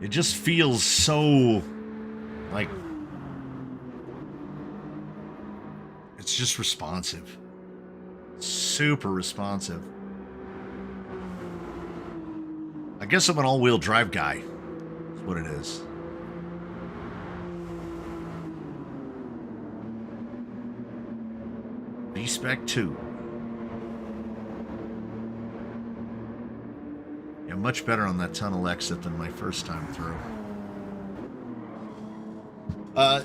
S1: It just feels so, like, it's just responsive. Super responsive. I guess I'm an all-wheel drive guy. That's what it is. B-Spec 2. Yeah, Yeah, much better on that tunnel exit than my first time through.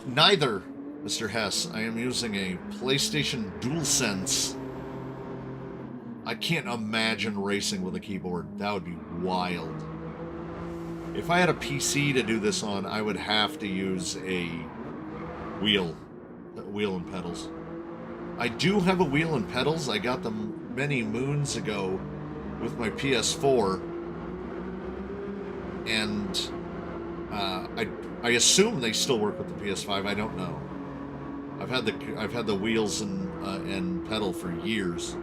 S1: Neither, Mr. Hess. I am using a PlayStation DualSense. I can't imagine racing with a keyboard. That would be wild. If I had a PC to do this on, I would have to use a wheel and pedals. I do have a wheel and pedals. I got them many moons ago with my PS4. And I assume they still work with the PS5. I don't know. I've had the wheels and pedal for years.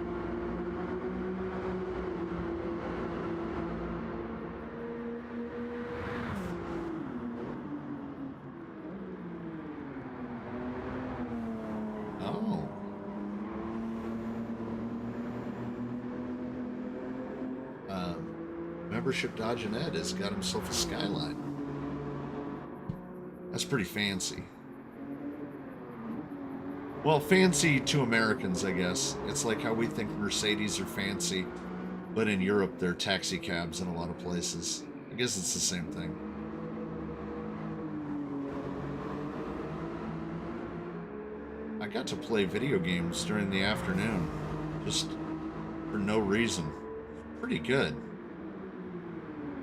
S1: Oh. Membership Dodging Ed has got himself a Skyline. That's pretty fancy. Well, fancy to Americans, I guess. It's like how we think Mercedes are fancy, but in Europe they're taxi cabs in a lot of places. I guess it's the same thing. I got to play video games during the afternoon, just for no reason. Pretty good.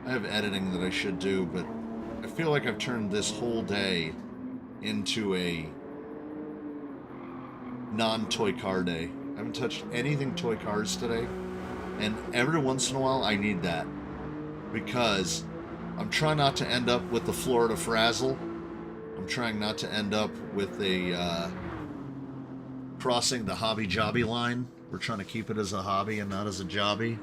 S1: I have editing that I should do, but I feel like I've turned this whole day into a non-toy car day. I haven't touched anything toy cars today, and every once in a while I need that, because I'm trying not to end up with the Florida Frazzle. I'm trying not to end up with a crossing the hobby jobby line. We're trying to keep it as a hobby and not as a jobby.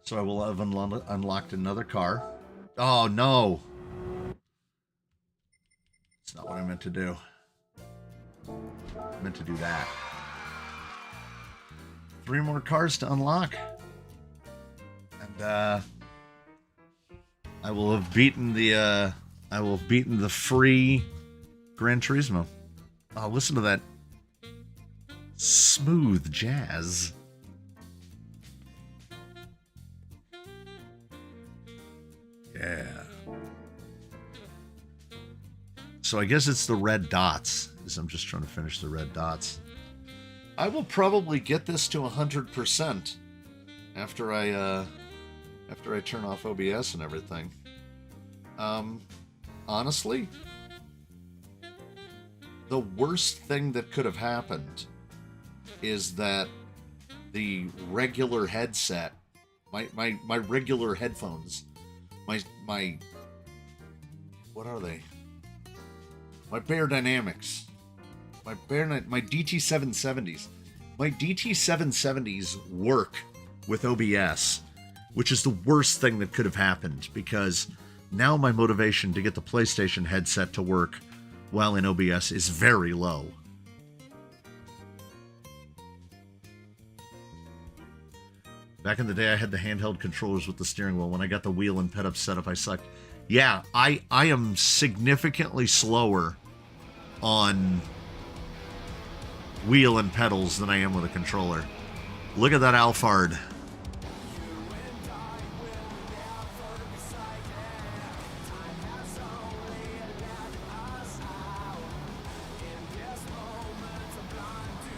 S1: So I will have unlocked another car. Oh, no. That's not what I meant to do. I meant to do that. 3 more cars to unlock. And, I will have beaten the free Gran Turismo. Oh, listen to that smooth jazz. Yeah. So I guess it's the red dots, as I'm just trying to finish the red dots. I will probably get this to 100% after I turn off OBS and everything. Honestly, the worst thing that could have happened is that the regular headset, my regular headphones, my what are they? My Bear Dynamics, my DT770s. My DT770s work with OBS, which is the worst thing that could have happened, because now my motivation to get the PlayStation headset to work while in OBS is very low. Back in the day, I had the handheld controllers with the steering wheel. When I got the wheel and ped-up setup, I sucked. Yeah, I am significantly slower on wheel and pedals than I am with a controller. Look at that Alphard.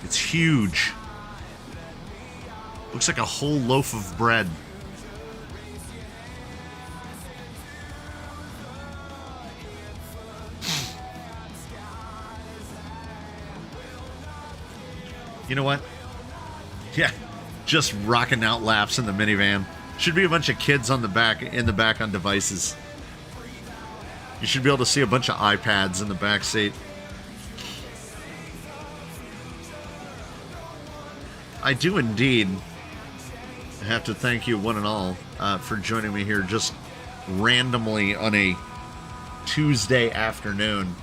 S1: It's huge. Looks like a whole loaf of bread. You know what? Yeah, just rocking out laps in the minivan. Should be a bunch of kids on the back, in the back on devices. You should be able to see a bunch of iPads in the back seat. I do indeed have to thank you one and all for joining me here just randomly on a Tuesday afternoon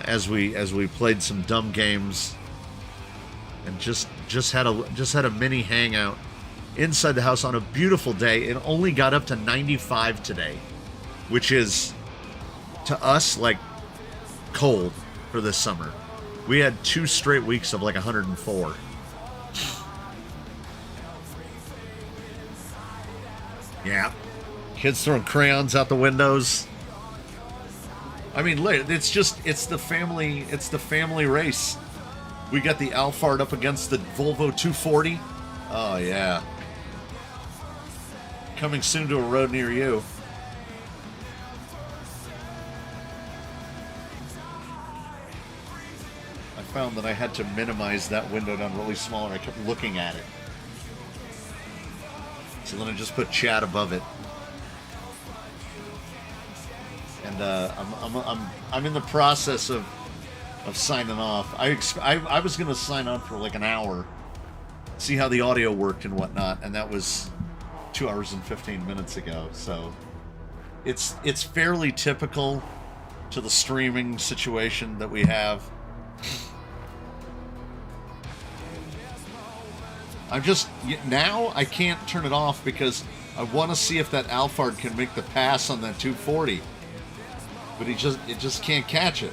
S1: as we played some dumb games and just had a mini hangout inside the house on a beautiful day. It only got up to 95 today, which is to us like cold for this summer. We had 2 straight weeks of like 104. Yeah. Kids throwing crayons out the windows. I mean, it's the family race. We got the Alphard up against the Volvo 240. Oh, yeah. Coming soon to a road near you. I found that I had to minimize that window down really small, and I kept looking at it. So then I just put chat above it. And I'm in the process of signing off. I was gonna sign on for like an hour, see how the audio worked and whatnot, and that was 2 hours and 15 minutes ago. So it's fairly typical to the streaming situation that we have. Now I can't turn it off because I want to see if that Alphard can make the pass on that 240, but it just can't catch it.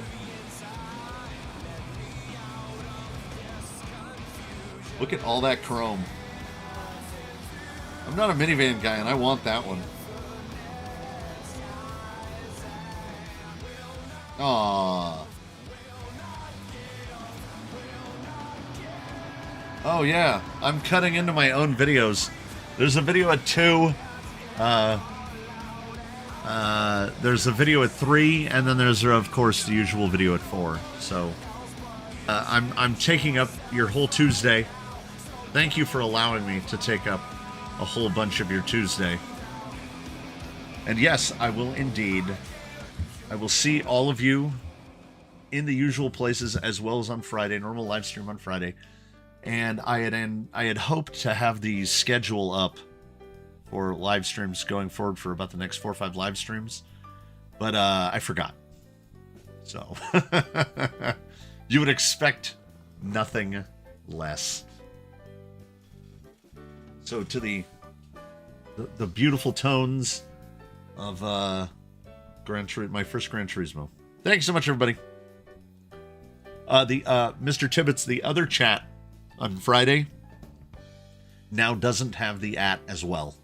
S1: Look at all that chrome. I'm not a minivan guy, and I want that one. Aww. Oh yeah, I'm cutting into my own videos. There's a video at 2. There's a video at 3, and then there's, of course, the usual video at 4. So I'm taking up your whole Tuesday. Thank you for allowing me to take up a whole bunch of your Tuesday. And yes, I will indeed. I will see all of you in the usual places, as well as on Friday, normal live stream on Friday. And I had hoped to have the schedule up for live streams going forward for about the next 4 or 5 live streams, but I forgot. So you would expect nothing less. So to the beautiful tones of my first Gran Turismo. Thanks so much, everybody. Mr. Tibbetts, the other chat on Friday now doesn't have the @ as well.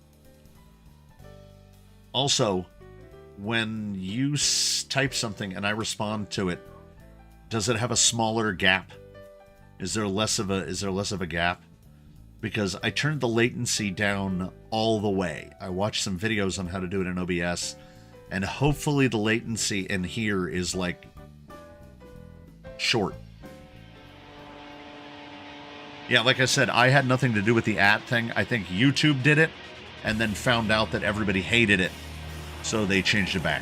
S1: Also, when you type something and I respond to it, does it have a smaller gap? Is there less of a gap? Because I turned the latency down all the way. I watched some videos on how to do it in OBS, and hopefully the latency in here is like short. Yeah, like I said, I had nothing to do with the @ thing. I think YouTube did it and then found out that everybody hated it, so they changed it back.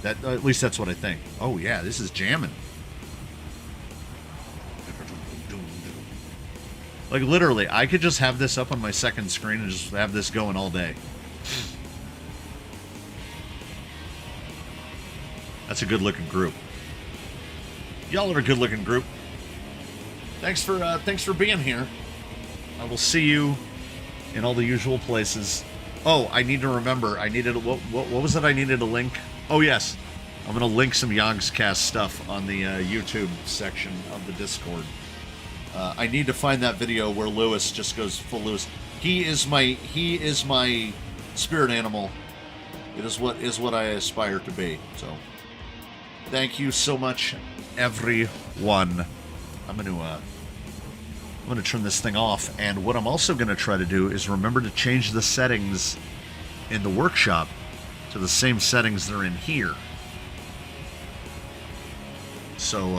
S1: At least that's what I think. Oh yeah, this is jamming. Like literally, I could just have this up on my second screen and just have this going all day. That's a good-looking group. Y'all are a good-looking group. Thanks for being here. I will see you in all the usual places. Oh, I need to remember. What was it I needed to link? Oh yes, I'm gonna link some Yogscast stuff on the YouTube section of the Discord. I need to find that video where Lewis just goes full Lewis. He is my spirit animal. It is what I aspire to be. So, thank you so much, everyone. I'm gonna turn this thing off, and what I'm also gonna try to do is remember to change the settings in the workshop to the same settings that are in here. So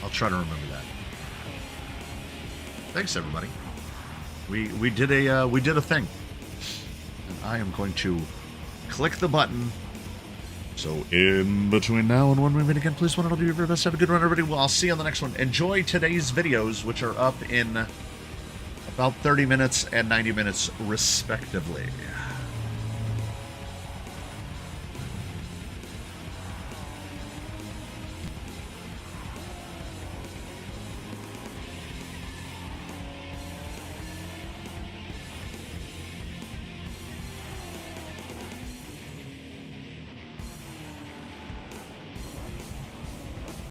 S1: I'll try to remember that. Thanks, everybody. We did a thing, and I am going to click the button. So in between now and when we meet again, please, one and all, do your very best. Have a good one, everybody. Well, I'll see you on the next one. Enjoy today's videos, which are up in about 30 minutes and 90 minutes, respectively.